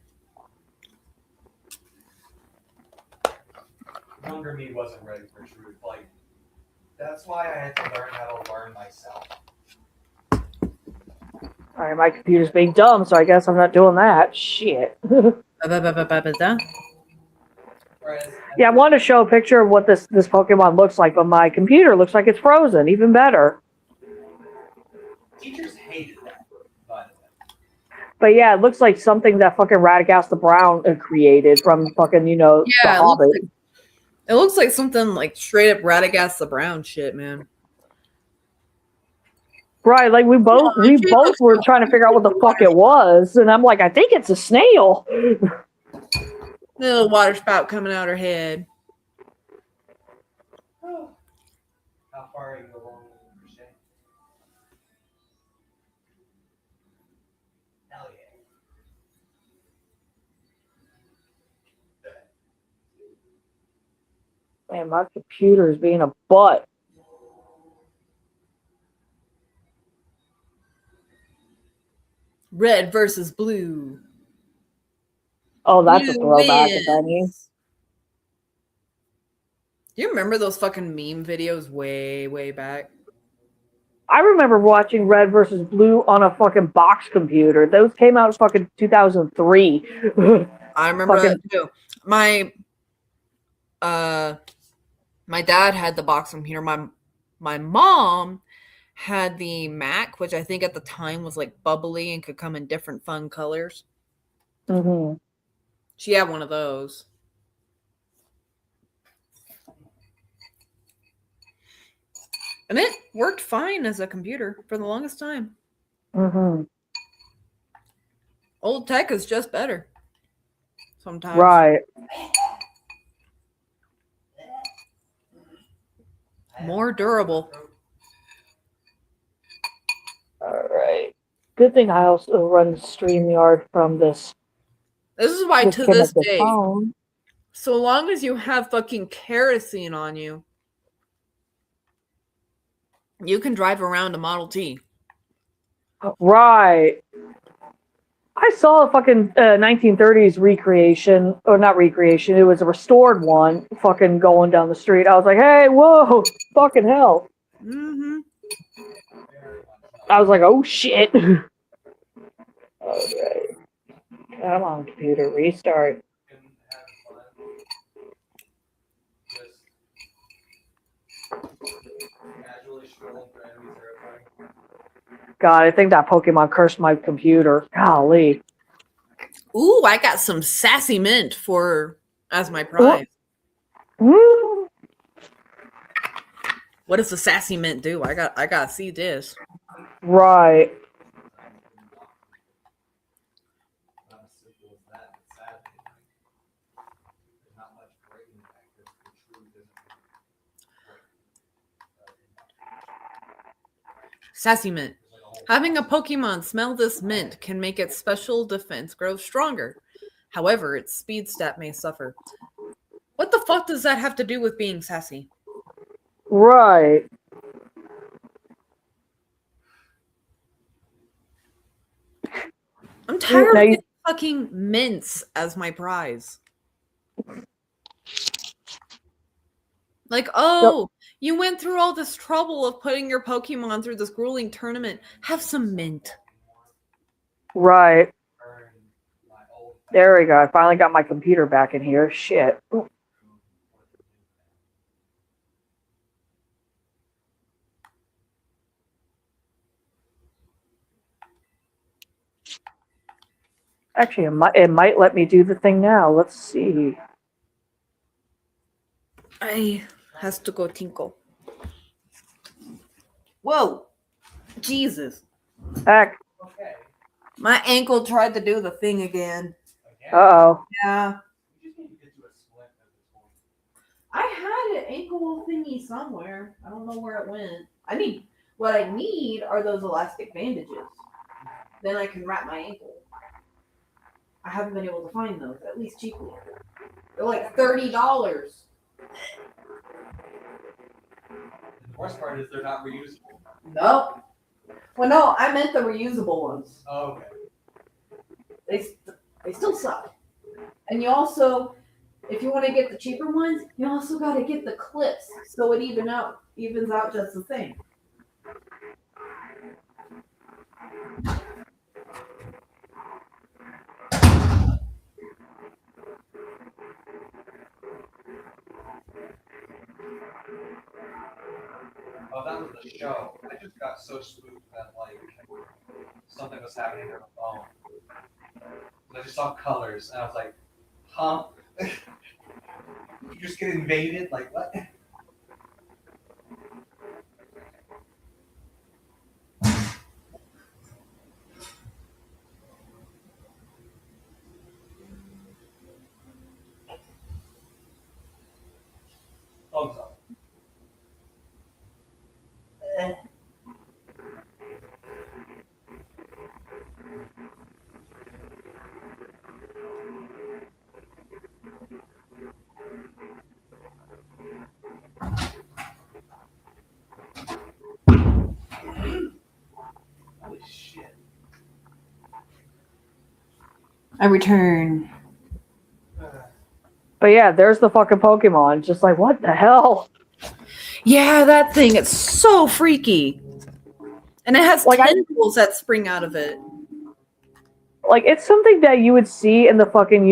Younger me wasn't ready for truth. Like, that's why I had to learn how to learn myself. Alright, my computer's being dumb, so I guess I'm not doing that. Shit. Whereas, Yeah, I want to show a picture of what this Pokemon looks like, but my computer looks like it's frozen. Even better. teachers hated that, by the way. But yeah, it looks like something that fucking Radagast the Brown created from fucking, The Yeah, Hobbit. it looks like something like straight up Radagast the Brown shit, man. Right, like we both were trying to figure out what the fuck it was, and I'm like, I think it's a snail. Little water spout coming out her head. How far are you along with crochet? Hell yeah. Man, my computer is being a butt. Red versus blue. Oh, that's a Blue throwback, wins. if any. Do you remember those fucking meme videos way, way back? I remember watching Red versus Blue on a fucking box computer. Those came out in fucking 2003. I remember Fucking- that too. My dad had the box computer. My mom had the Mac, which I think at the time was like bubbly and could come in different fun colors. Mhm. She had one of those. And it worked fine as a computer for the longest time. Mhm. Old tech is just better. Sometimes. Right. More durable. All right. Good thing I also run StreamYard from this. This is why to this disconnected day, phone. so long as you have fucking kerosene on you, you can drive around a Model T. Right. I saw a fucking 1930s recreation, or not recreation, it was a restored one, fucking going down the street. I was like, hey, whoa, fucking hell. Mm-hmm. I was like, oh shit. Alright. Come on, computer, restart. And having fun. Just casually scrolling through enemy territory. God, I think that Pokemon cursed my computer. Golly. Ooh, I got some sassy mint for as my prize. Woo. What does the sassy mint do? I gotta see this. Right. Not as simple as that, but sadly, there's not much breaking back because the truth isn't. Sassy mint. Having a Pokemon smell this mint can make its special defense grow stronger. However, its speed stat may suffer. What the fuck does that have to do with being sassy? Right. I'm tired Now of you- getting fucking mints as my prize. Like, oh, you went through all this trouble of putting your Pokemon through this grueling tournament. Have some mint. Right. There we go. I finally got my computer back in here. Shit. Ooh. Actually, it might let me do the thing now. Let's see. I has to go tinkle. Whoa. Jesus. Heck. Okay. My ankle tried to do the thing again. Uh-oh. Yeah. You just need to get to a splint at this point. I had an ankle thingy somewhere. I don't know where it went. What I need are those elastic bandages. Then I can wrap my ankle. I haven't been able to find those, at least cheaply. They're like $30. The worst part is they're not reusable. Nope. Well, no, I meant the reusable ones. Oh, okay. They still suck. And you also, if you want to get the cheaper ones, you also got to get the clips so it evens out just the same. Oh, that was the show. I just got so spooked that like something was happening on the phone. I just saw colors and I was like, huh? You just get invaded? Like what? Thumbs up. Holy shit. I return. But yeah, there's the fucking Pokemon. Just like, what the hell? Yeah, that thing. It's so freaky. And it has Like, tentacles that spring out of it. Like, it's something that you would see in the fucking,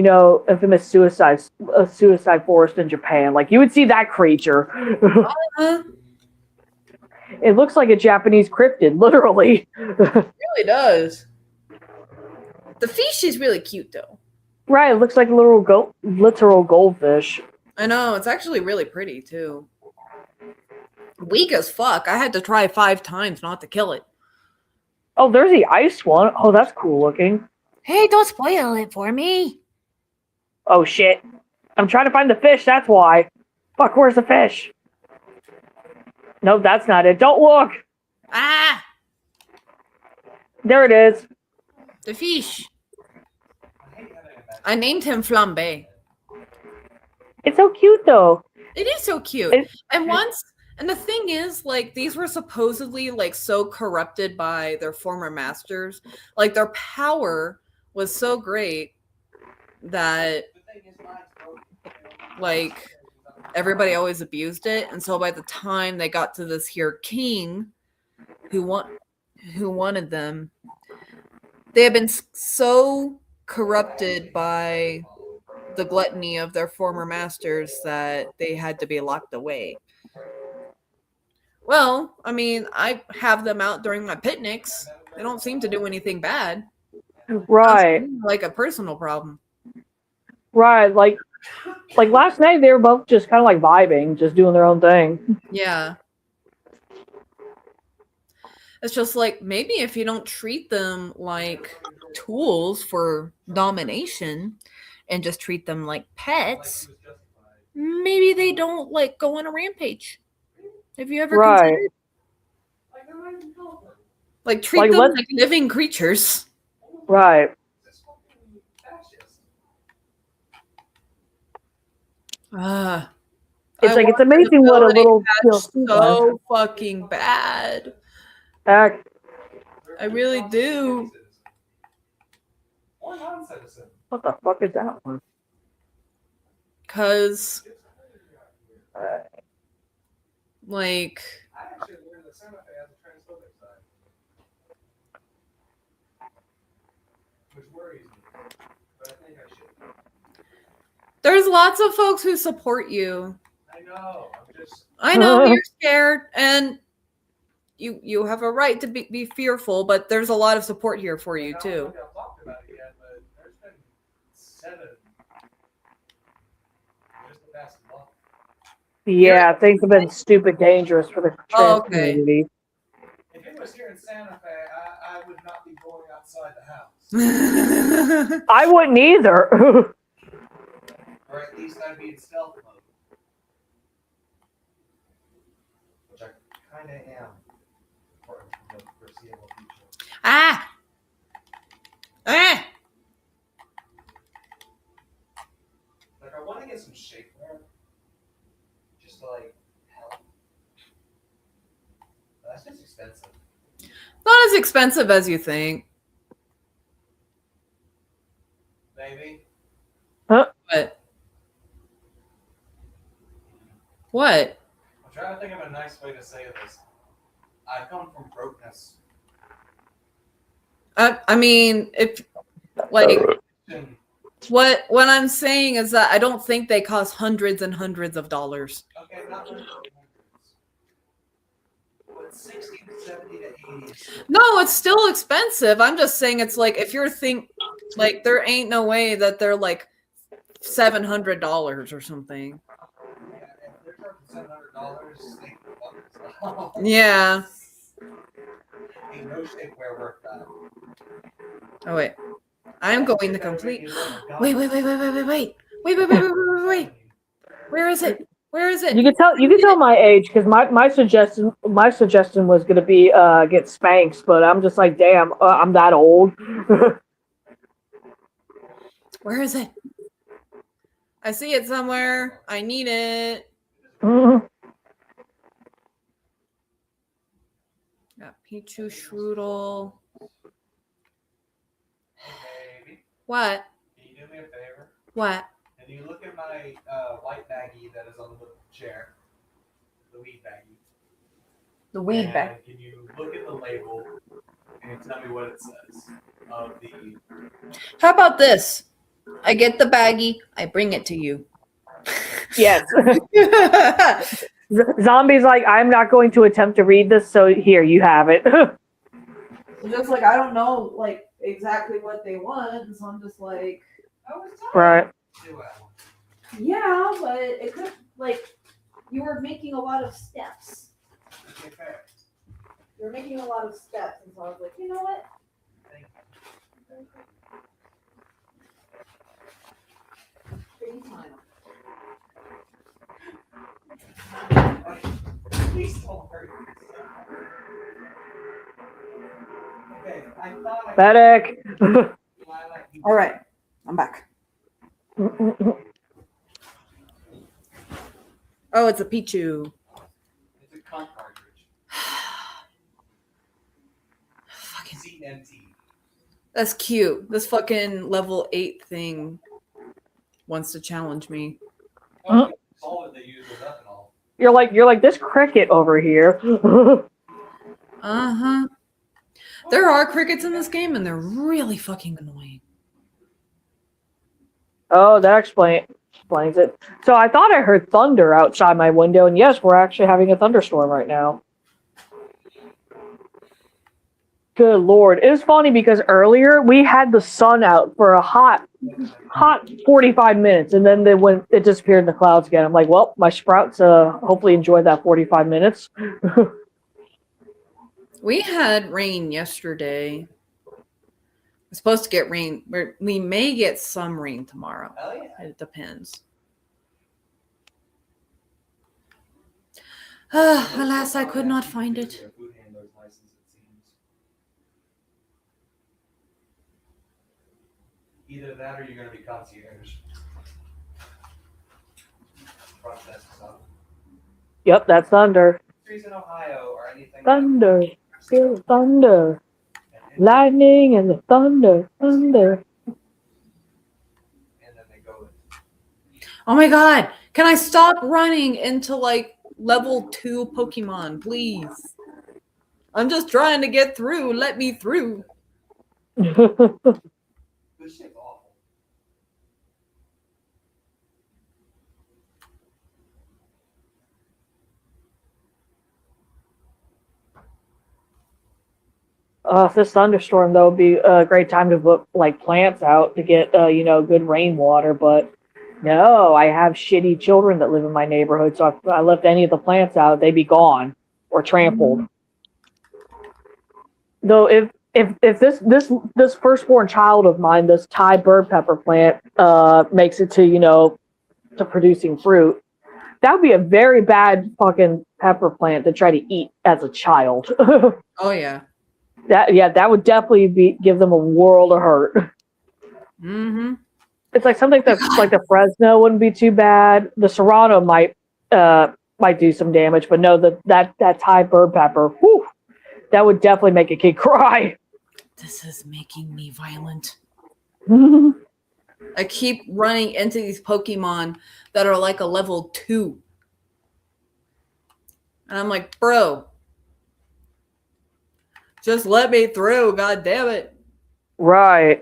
infamous suicide forest in Japan. Like, you would see that creature. Uh-huh. It looks like a Japanese cryptid, literally. It really does. The fish is really cute, though. Right, it looks like a literal goldfish. I know. It's actually really pretty, too. Weak as fuck. I had to try 5 times not to kill it. Oh, there's the ice one. Oh, that's cool looking. Hey, don't spoil it for me. Oh, shit. I'm trying to find the fish, that's why. Fuck, where's the fish? No, that's not it. Don't look! Ah! There it is. The fish. I named him Flambe. It's so cute, though. It is so cute. And the thing is, like, these were supposedly, like, so corrupted by their former masters. Like, their power was so great that, like, everybody always abused it. And so by the time they got to this here king who wanted them, they had been so corrupted by the gluttony of their former masters that they had to be locked away. Well, I mean, I have them out during my picnics. They don't seem to do anything bad. Right. Like a personal problem. Right, like last night they were both just kind of like vibing, just doing their own thing. Yeah. It's just like maybe if you don't treat them like tools for domination and just treat them like pets, maybe they don't like go on a rampage. Have you ever considered like treat Like, them let's- like living creatures? Right. It's like, it's amazing what a little so fucking bad. act. I really do. Or non-citizen. What the fuck is that one? Cause like I actually learned that Santa Fe has a transphobic side. Which worries me. But I think I should. there's lots of folks who support you. I know. I'm just. I know you're scared and you have a right to be fearful, but there's a lot of support here for you I too. don't think I've talked about it yet, but there's been 7 just the past month. Yeah, things have been stupid dangerous for the trans Oh, okay. community. If it was here in Santa Fe, I would not be going outside the house. I wouldn't either. Or at least I'd be in stealth mode. Which I kind of am for the foreseeable future. Ah! Ah! Like, I want to get some shapewear. Just to, like, help. But that's just expensive. Not as expensive as you think. Maybe. But what? I'm trying to think of a nice way to say this. I come from brokenness. I mean, if like what I'm saying is that I don't think they cost hundreds and hundreds of dollars. Okay, not hundreds. But 60 to 70 to 80 is still. No, it's still expensive. I'm just saying it's like if you're like there ain't no way that they're like $700 or something. Yeah, if they're charging $700, they can fuck themselves. Yeah. Ain't no shapewear worth that. Oh wait. I'm going the complete. Wait. Where is it? Where is it? You can tell my age because my suggestion was gonna be get Spanx, but I'm just like, damn, I'm that old. Where is it? I see it somewhere. I need it. Mhm. Got Pichu Strudel. Hey, baby, What? can you do me a favor? What? Can you look at my white baggie that is on the chair? The weed baggie. The weed And bag. Can you look at the label and tell me what it says of the? How about this? I get the baggie. I bring it to you. Yes. Zombie's like, I'm not going to attempt to read this, so here you have it. Just like I don't know like exactly what they want, so I'm just like, Right. yeah, but it could like you were making a lot of steps. Okay, fair. You were making a lot of steps, and so I was like, you know what? Thank you. Pretty smile. Please don't hurt yourself. Okay, I thought I Medic. All right, I'm back. Oh, it's a Pichu. It's a cunt cartridge. Fucking. CNT. That's cute. This fucking level 8 thing wants to challenge me. Huh? Solid they use with ethanol. You're like this cricket over here. Uh-huh. There are crickets in this game, and they're really fucking annoying. Oh, that explains it. So I thought I heard thunder outside my window, and yes, we're actually having a thunderstorm right now. Good Lord. It was funny because earlier we had the sun out for a hot 45 minutes, and then when it disappeared in the clouds again. I'm like, well, my sprouts hopefully enjoyed that 45 minutes. We had rain yesterday. We're supposed to get rain. We may get some rain tomorrow. Hell yeah. It depends. Alas, I could not find it. Food handler's license, it seems. Either that or you're going to be concierge. Front desk stuff. Yep, that's thunder. Trees in Ohio or anything. Thunder. Feel the thunder. Lightning and the thunder. Thunder. And then they go in. Oh my god! Can I stop running into like level 2 Pokemon, please? I'm just trying to get through. Let me through. This shit's awful. This thunderstorm though would be a great time to put like plants out to get good rainwater, but no, I have shitty children that live in my neighborhood, so if I left any of the plants out, they'd be gone or trampled. Though if this firstborn child of mine, this Thai bird pepper plant, makes it to to producing fruit, that would be a very bad fucking pepper plant to try to eat as a child. Oh yeah. That would definitely give them a world of hurt. Mm-hmm. It's like something that's like the Fresno wouldn't be too bad. The Serrano might do some damage, but no, that Thai bird pepper, whew, that would definitely make a kid cry. This is making me violent. Right. I keep running into these Pokemon that are like a level 2. And I'm like, bro, just let me through, god damn it. I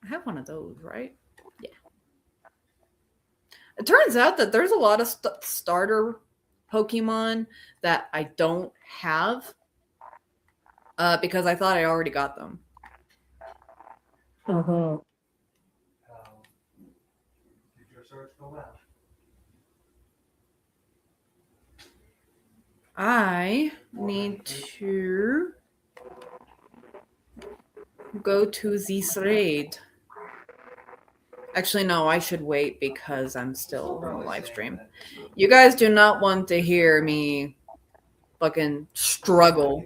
have one of those, right? Yeah. It turns out that there's a lot of starter Pokemon that I don't have because I thought I already got them. Uh-huh. Did your search go well? I need to go to this raid. Actually, no, I should wait because I'm still on the live stream. You guys do not want to hear me fucking struggle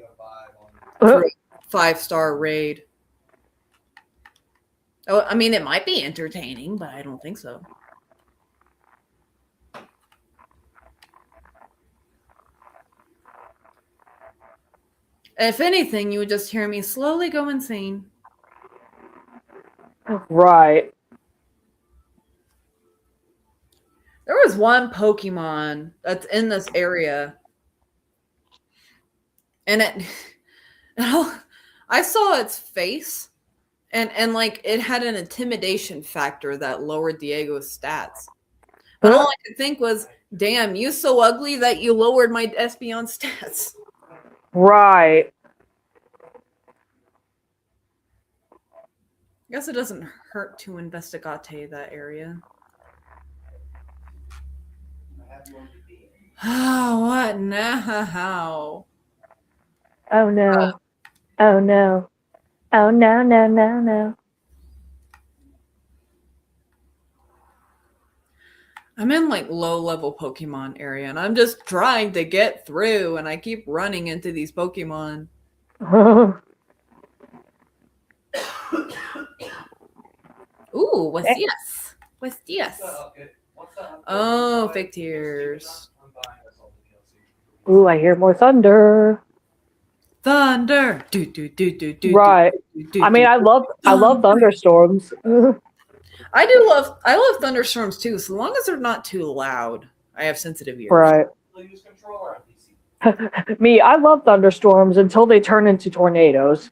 through a 5-star raid. Oh, I mean, it might be entertaining, but I don't think so. If anything, you would just hear me slowly go insane. Right. There was one Pokemon that's in this area. And I saw its face. And like it had an intimidation factor that lowered Diego's stats. But all I could think was, damn, you so ugly that you lowered my Espeon stats. Right. I guess it doesn't hurt to investigate that area. Oh, what now? Oh no. Oh no. Oh no, no, no, no. I'm in like low level Pokemon area and I'm just trying to get through and I keep running into these Pokemon. Ooh, what's this? What's this? Oh, fake tears. Ooh, I hear more thunder. Thunder. Do, do, do, do, do, Right. do, do, I mean, do. I love thunderstorms. I love thunderstorms too, so long as they're not too loud. I have sensitive ears. Right. Me, I love thunderstorms until they turn into tornadoes.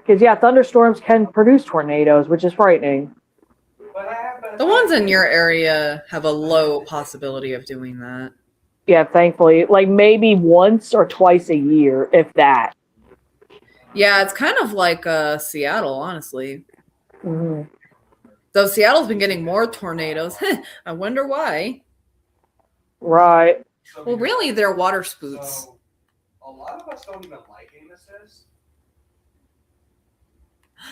Because, yeah, thunderstorms can produce tornadoes, which is frightening. The ones in your area have a low possibility of doing that. Yeah, thankfully. Like, maybe once or twice a year, if that. Yeah, it's kind of like Seattle, honestly. Mm-hmm. Though Seattle's been getting more tornadoes. I wonder why. Right. So Well, because- really, they're water spoots. So a lot of us don't even like amuses.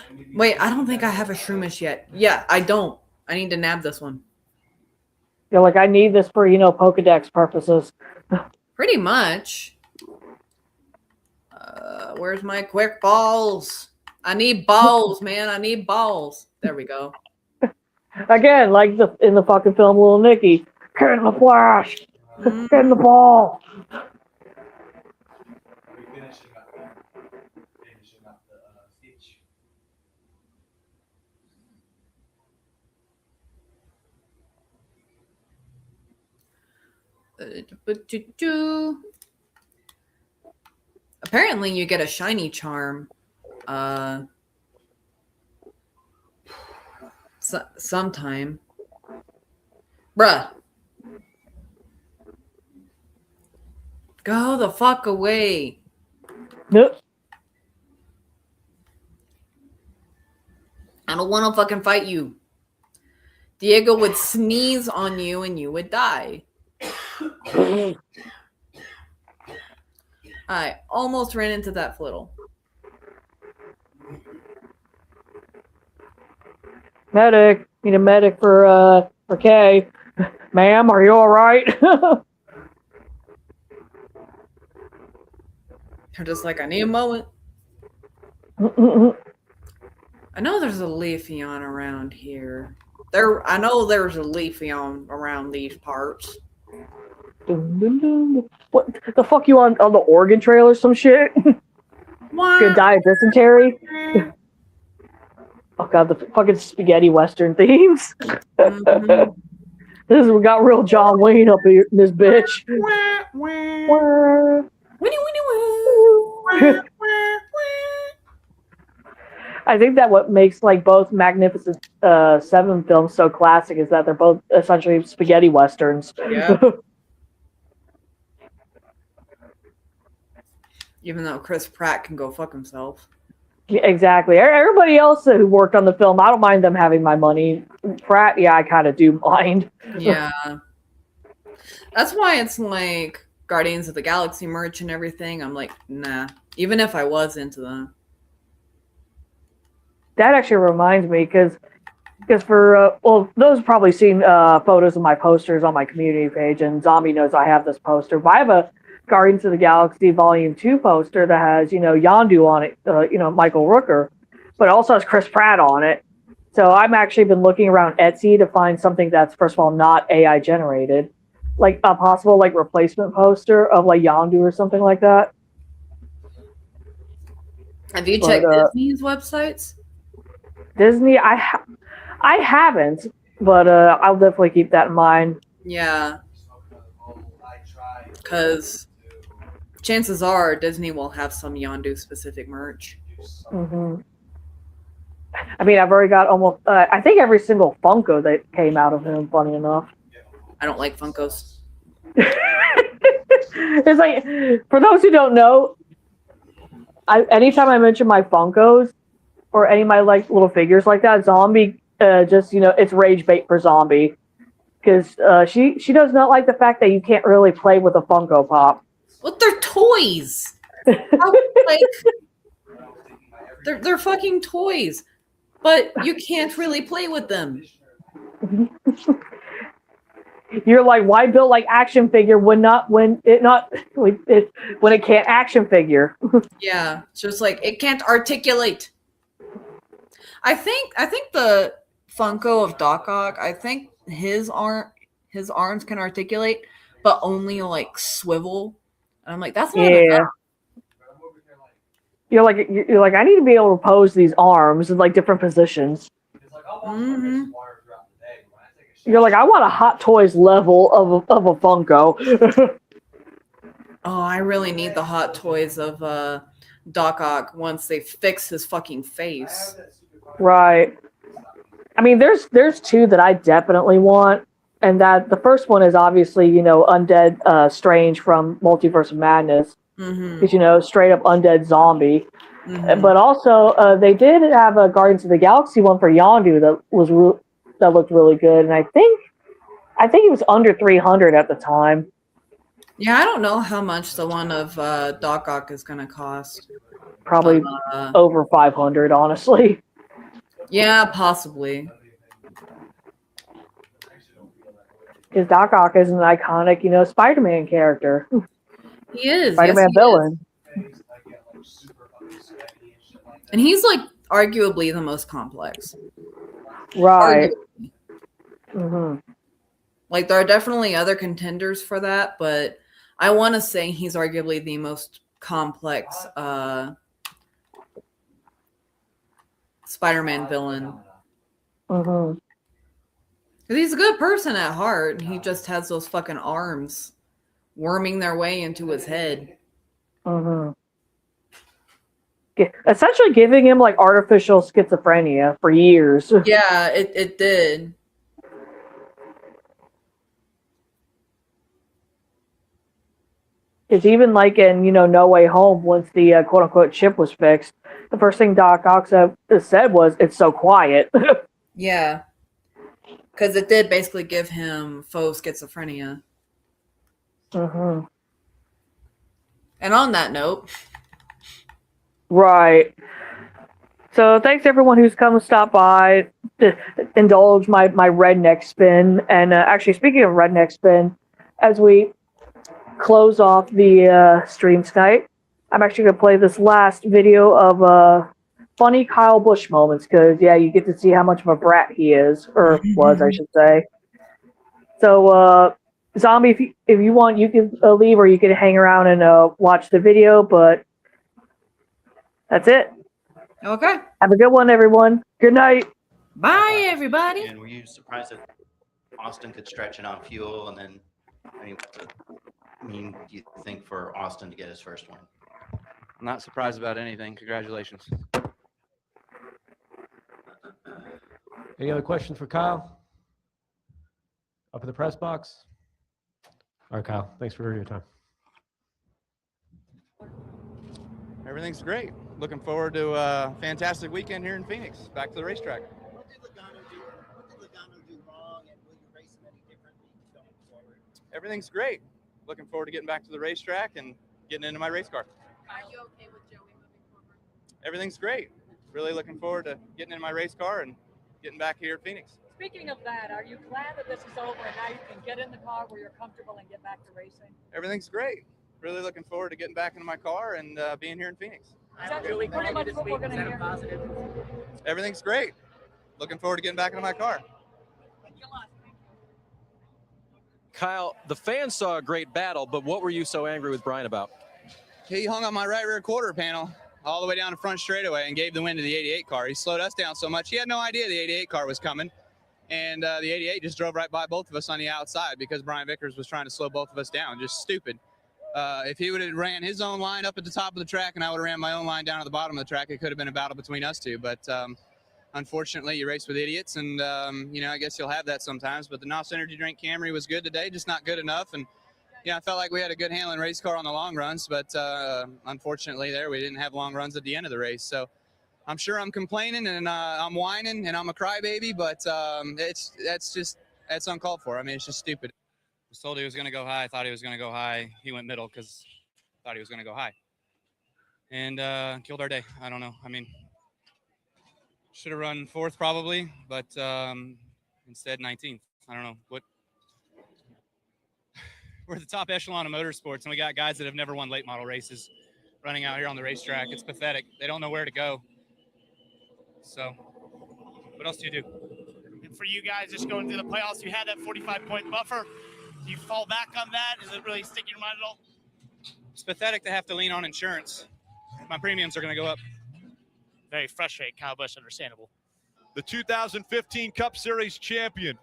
And we'd be Wait, I thinking don't think I better have a about it. shroomish yet. Yeah, I don't. I need to nab this one. You're like, I need this for, Pokedex purposes. Pretty much. Where's my quick balls? I need balls, man. I need balls. There we go. Again, like in the fucking film Little Nicky. Get in the flash! Mm, Get in the ball! Are we finishing up the stitch? Apparently, you get a shiny charm. Sometime. Bruh. Go the fuck away. Nope. I don't want to fucking fight you. Diego would sneeze on you and you would die. I almost ran into that flittle. Medic. Need a medic for Kay. Ma'am, are you alright? They're just like, I need a moment. I know there's a Leafeon around here. I know there's a Leafeon around these parts. What the fuck you on the Oregon Trail or some shit? Gonna die of dysentery? Oh god, the fucking spaghetti western themes. Mhm. We got real John Wayne up here in this bitch. Winnie, winnie, woo. I think that what makes like both Magnificent Seven films so classic is that they're both essentially spaghetti westerns. Yeah. Even though Chris Pratt can go fuck himself. Yeah, exactly. Everybody else who worked on the film, I don't mind them having my money. Pratt, yeah, I kind of do mind. Yeah. That's why it's like Guardians of the Galaxy merch and everything. I'm like, nah. Even if I was into them. That actually reminds me, because for those have probably seen photos of my posters on my community page, and Zombie knows I have this poster. But I have a Guardians of the Galaxy Volume 2 poster that has, Yondu on it, Michael Rooker, but it also has Chris Pratt on it. So I've actually been looking around Etsy to find something that's, first of all, not AI generated, like a possible like replacement poster of like Yondu or something like that. Have you checked Disney's websites? Disney, I haven't, but I'll definitely keep that in mind. Yeah. Because chances are Disney will have some Yondu specific merch. hmm I mean, I've already got almost, I think every single Funko that came out of him, funny enough. I don't like Funkos. It's like, for those who don't know, anytime I mention my Funkos or any of my like little figures like that, Zombie, it's rage bait for Zombie. Because she does not like the fact that you can't really play with a Funko Pop. Well, they're toys. They're fucking toys, but you can't really play with them. You're like, why build like action figure when it can't action figure? Yeah, it's just like it can't articulate. I think the Funko of Doc Ock, I think his arms can articulate, but only like swivel. And I'm like, that's not enough. You're like, I need to be able to pose these arms in like different positions. Mm-hmm. You're like, I want a Hot Toys level of a Funko. Oh, I really need the Hot Toys of Doc Ock once they fix his fucking face. Right. I mean, there's two that I definitely want, and that the first one is obviously Undead Strange from Multiverse of Madness, because straight up Undead Zombie. Mm-hmm. But also they did have a Guardians of the Galaxy one for Yondu that looked really good, and I I think he was under 300 at the time. Yeah, I don't know how much the one of Doc Ock is going to cost. Probably over 500, honestly. Yeah, possibly. Because Doc Ock is an iconic, Spider-Man character. He is. Spider-Man villain. And he's like arguably the most complex. Right. Mm-hmm. Like there are definitely other contenders for that, but I want to say he's arguably the most complex Spider-Man villain. Mm-hmm. Because he's a good person at heart. He just has those fucking arms worming their way into his head. Mm-hmm. Essentially giving him like artificial schizophrenia for years. Yeah, it did. It's even like in, No Way Home, once the quote-unquote chip was fixed, the first thing Doc Ock said was, "It's so quiet." Yeah. Because it did basically give him faux schizophrenia. Mm-hmm. And on that note... Right. So thanks everyone who's come and stopped by to indulge my redneck spin. And actually, speaking of redneck spin, as we close off the stream tonight, I'm actually going to play this last video of funny Kyle Busch moments, because, yeah, you get to see how much of a brat he is, or was, I should say. So, Zombie, if you want, you can leave, or you can hang around and watch the video, but that's it. Okay. Have a good one, everyone. Good night. Bye, everybody. And were you surprised that Austin could stretch it on fuel? And then, do you think for Austin to get his first win? I'm not surprised about anything. Congratulations. Any other questions for Kyle? Up in the press box? All right, Kyle, thanks for your time. Everything's great. Looking forward to a fantastic weekend here in Phoenix. Back to the racetrack. What did Logano do wrong, and will you race him any differently going forward? Everything's great. Looking forward to getting back to the racetrack and getting into my race car. Are you okay with Joey moving forward? Everything's great. Really looking forward to getting in my race car and getting back here at Phoenix. Speaking of that, are you glad that this is over and now you can get in the car where you're comfortable and get back to racing? Everything's great. Really looking forward to getting back into my car and being here in Phoenix. Is that pretty much what we're going to hear? Everything's great. Looking forward to getting back into my car. Kyle, the fans saw a great battle, but what were you so angry with Brian about? He hung up my right rear quarter panel all the way down the front straightaway and gave the win to the 88 car. He slowed us down so much. He had no idea the 88 car was coming. And the 88 just drove right by both of us on the outside because Brian Vickers was trying to slow both of us down. Just stupid. If he would have ran his own line up at the top of the track and I would have ran my own line down at the bottom of the track, it could have been a battle between us two. But unfortunately, you race with idiots, and I guess you'll have that sometimes. But the NOS Energy Drink Camry was good today, just not good enough. And I felt like we had a good handling race car on the long runs, but unfortunately, we didn't have long runs at the end of the race. So I'm sure I'm complaining and I'm whining and I'm a crybaby, but that's uncalled for. I mean, it's just stupid. I was told he was going to go high. I thought he was going to go high. He went middle because I thought he was going to go high. And killed our day. I don't know. I mean, should have run fourth probably, but instead 19th. I don't know. We're the top echelon of motorsports, and we got guys that have never won late model races running out here on the racetrack. It's pathetic. They don't know where to go. So what else do you do? And for you guys just going through the playoffs, you had that 45-point buffer. Do you fall back on that? Is it really sticking your mind at all? It's pathetic to have to lean on insurance. My premiums are going to go up. Very frustrating, Kyle Busch, understandable. The 2015 Cup Series champion.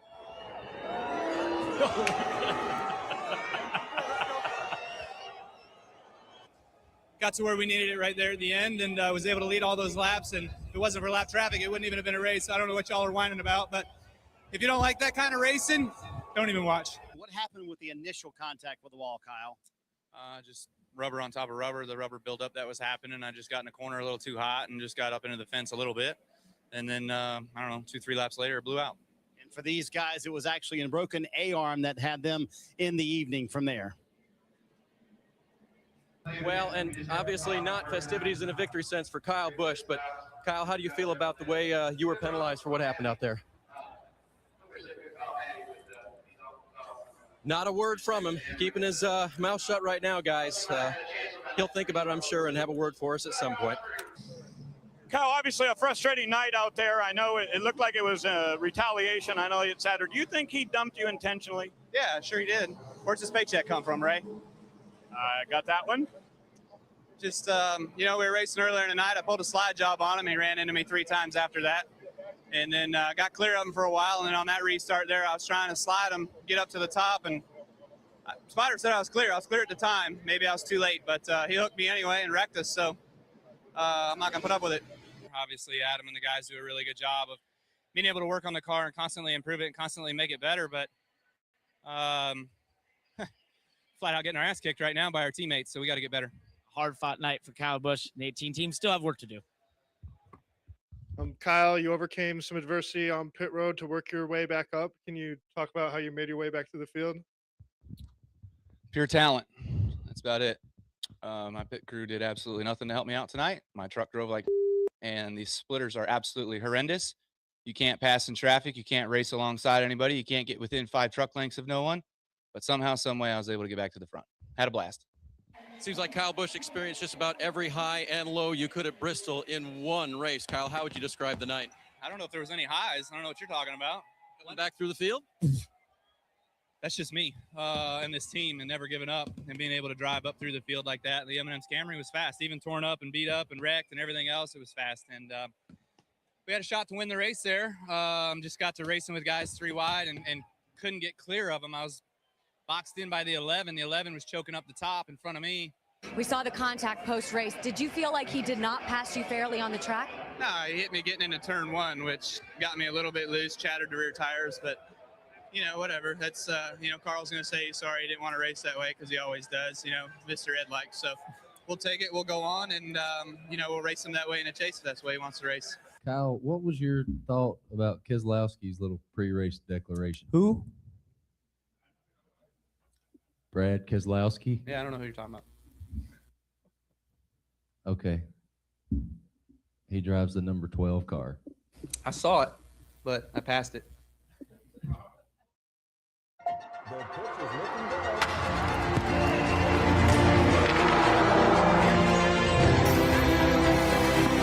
Got to where we needed it right there at the end, and was able to lead all those laps. And if it wasn't for lap traffic, it wouldn't even have been a race. I don't know what y'all are whining about, but if you don't like that kind of racing, don't even watch. What happened with the initial contact with the wall, Kyle? Just rubber on top of rubber. The rubber buildup that was happening. I just got in the corner a little too hot and just got up into the fence a little bit. And then, I don't know, 2-3 laps later, it blew out. For these guys, it was actually a broken A-arm that had them in the evening from there. Well, and obviously not festivities in a victory sense for Kyle Busch, but Kyle, how do you feel about the way you were penalized for what happened out there? Not a word from him. Keeping his mouth shut right now, guys. He'll think about it, I'm sure, and have a word for us at some point. Kyle, obviously a frustrating night out there. I know it looked like it was retaliation. I know it's Saturday. Do you think he dumped you intentionally? Yeah, sure he did. Where's his paycheck come from, Ray? I got that one. Just, we were racing earlier in the night. I pulled a slide job on him. He ran into me 3 times after that. And then got clear of him for a while. And then on that restart there, I was trying to slide him, get up to the top. And Spider said I was clear. I was clear at the time. Maybe I was too late. But he hooked me anyway and wrecked us. So I'm not going to put up with it. Obviously, Adam and the guys do a really good job of being able to work on the car and constantly improve it and constantly make it better. But flat out getting our ass kicked right now by our teammates. So we got to get better. Hard-fought night for Kyle Busch and the 18 team. Still have work to do. Kyle, you overcame some adversity on pit road to work your way back up. Can you talk about how you made your way back to the field? Pure talent. That's about it. My pit crew did absolutely nothing to help me out tonight. My truck drove like, and these splitters are absolutely horrendous. You can't pass in traffic. You can't race alongside anybody. You can't get within 5 truck lengths of no one. But somehow, some way, I was able to get back to the front. Had a blast. Seems like Kyle Busch experienced just about every high and low you could at Bristol in one race. Kyle, how would you describe the night? I don't know if there was any highs. I don't know what you're talking about. Going back through the field? That's just me and this team and never giving up and being able to drive up through the field like that. The M&M's Camry was fast, even torn up and beat up and wrecked and everything else. It was fast. And we had a shot to win the race there. Just got to racing with guys 3 wide and couldn't get clear of them. I was boxed in by the 11. The 11 was choking up the top in front of me. We saw the contact post-race. Did you feel like he did not pass you fairly on the track? No, he hit me getting into turn 1, which got me a little bit loose, chattered the rear tires, but whatever. That's, Carl's going to say he's sorry he didn't want to race that way because he always does, Mr. Ed likes. So we'll take it. We'll go on and, we'll race him that way in a chase if that's the way he wants to race. Kyle, what was your thought about Keselowski's little pre-race declaration? Who? Brad Keselowski? Yeah, I don't know who you're talking about. Okay. He drives the number 12 car. I saw it, but I passed it. The pitch is looking good.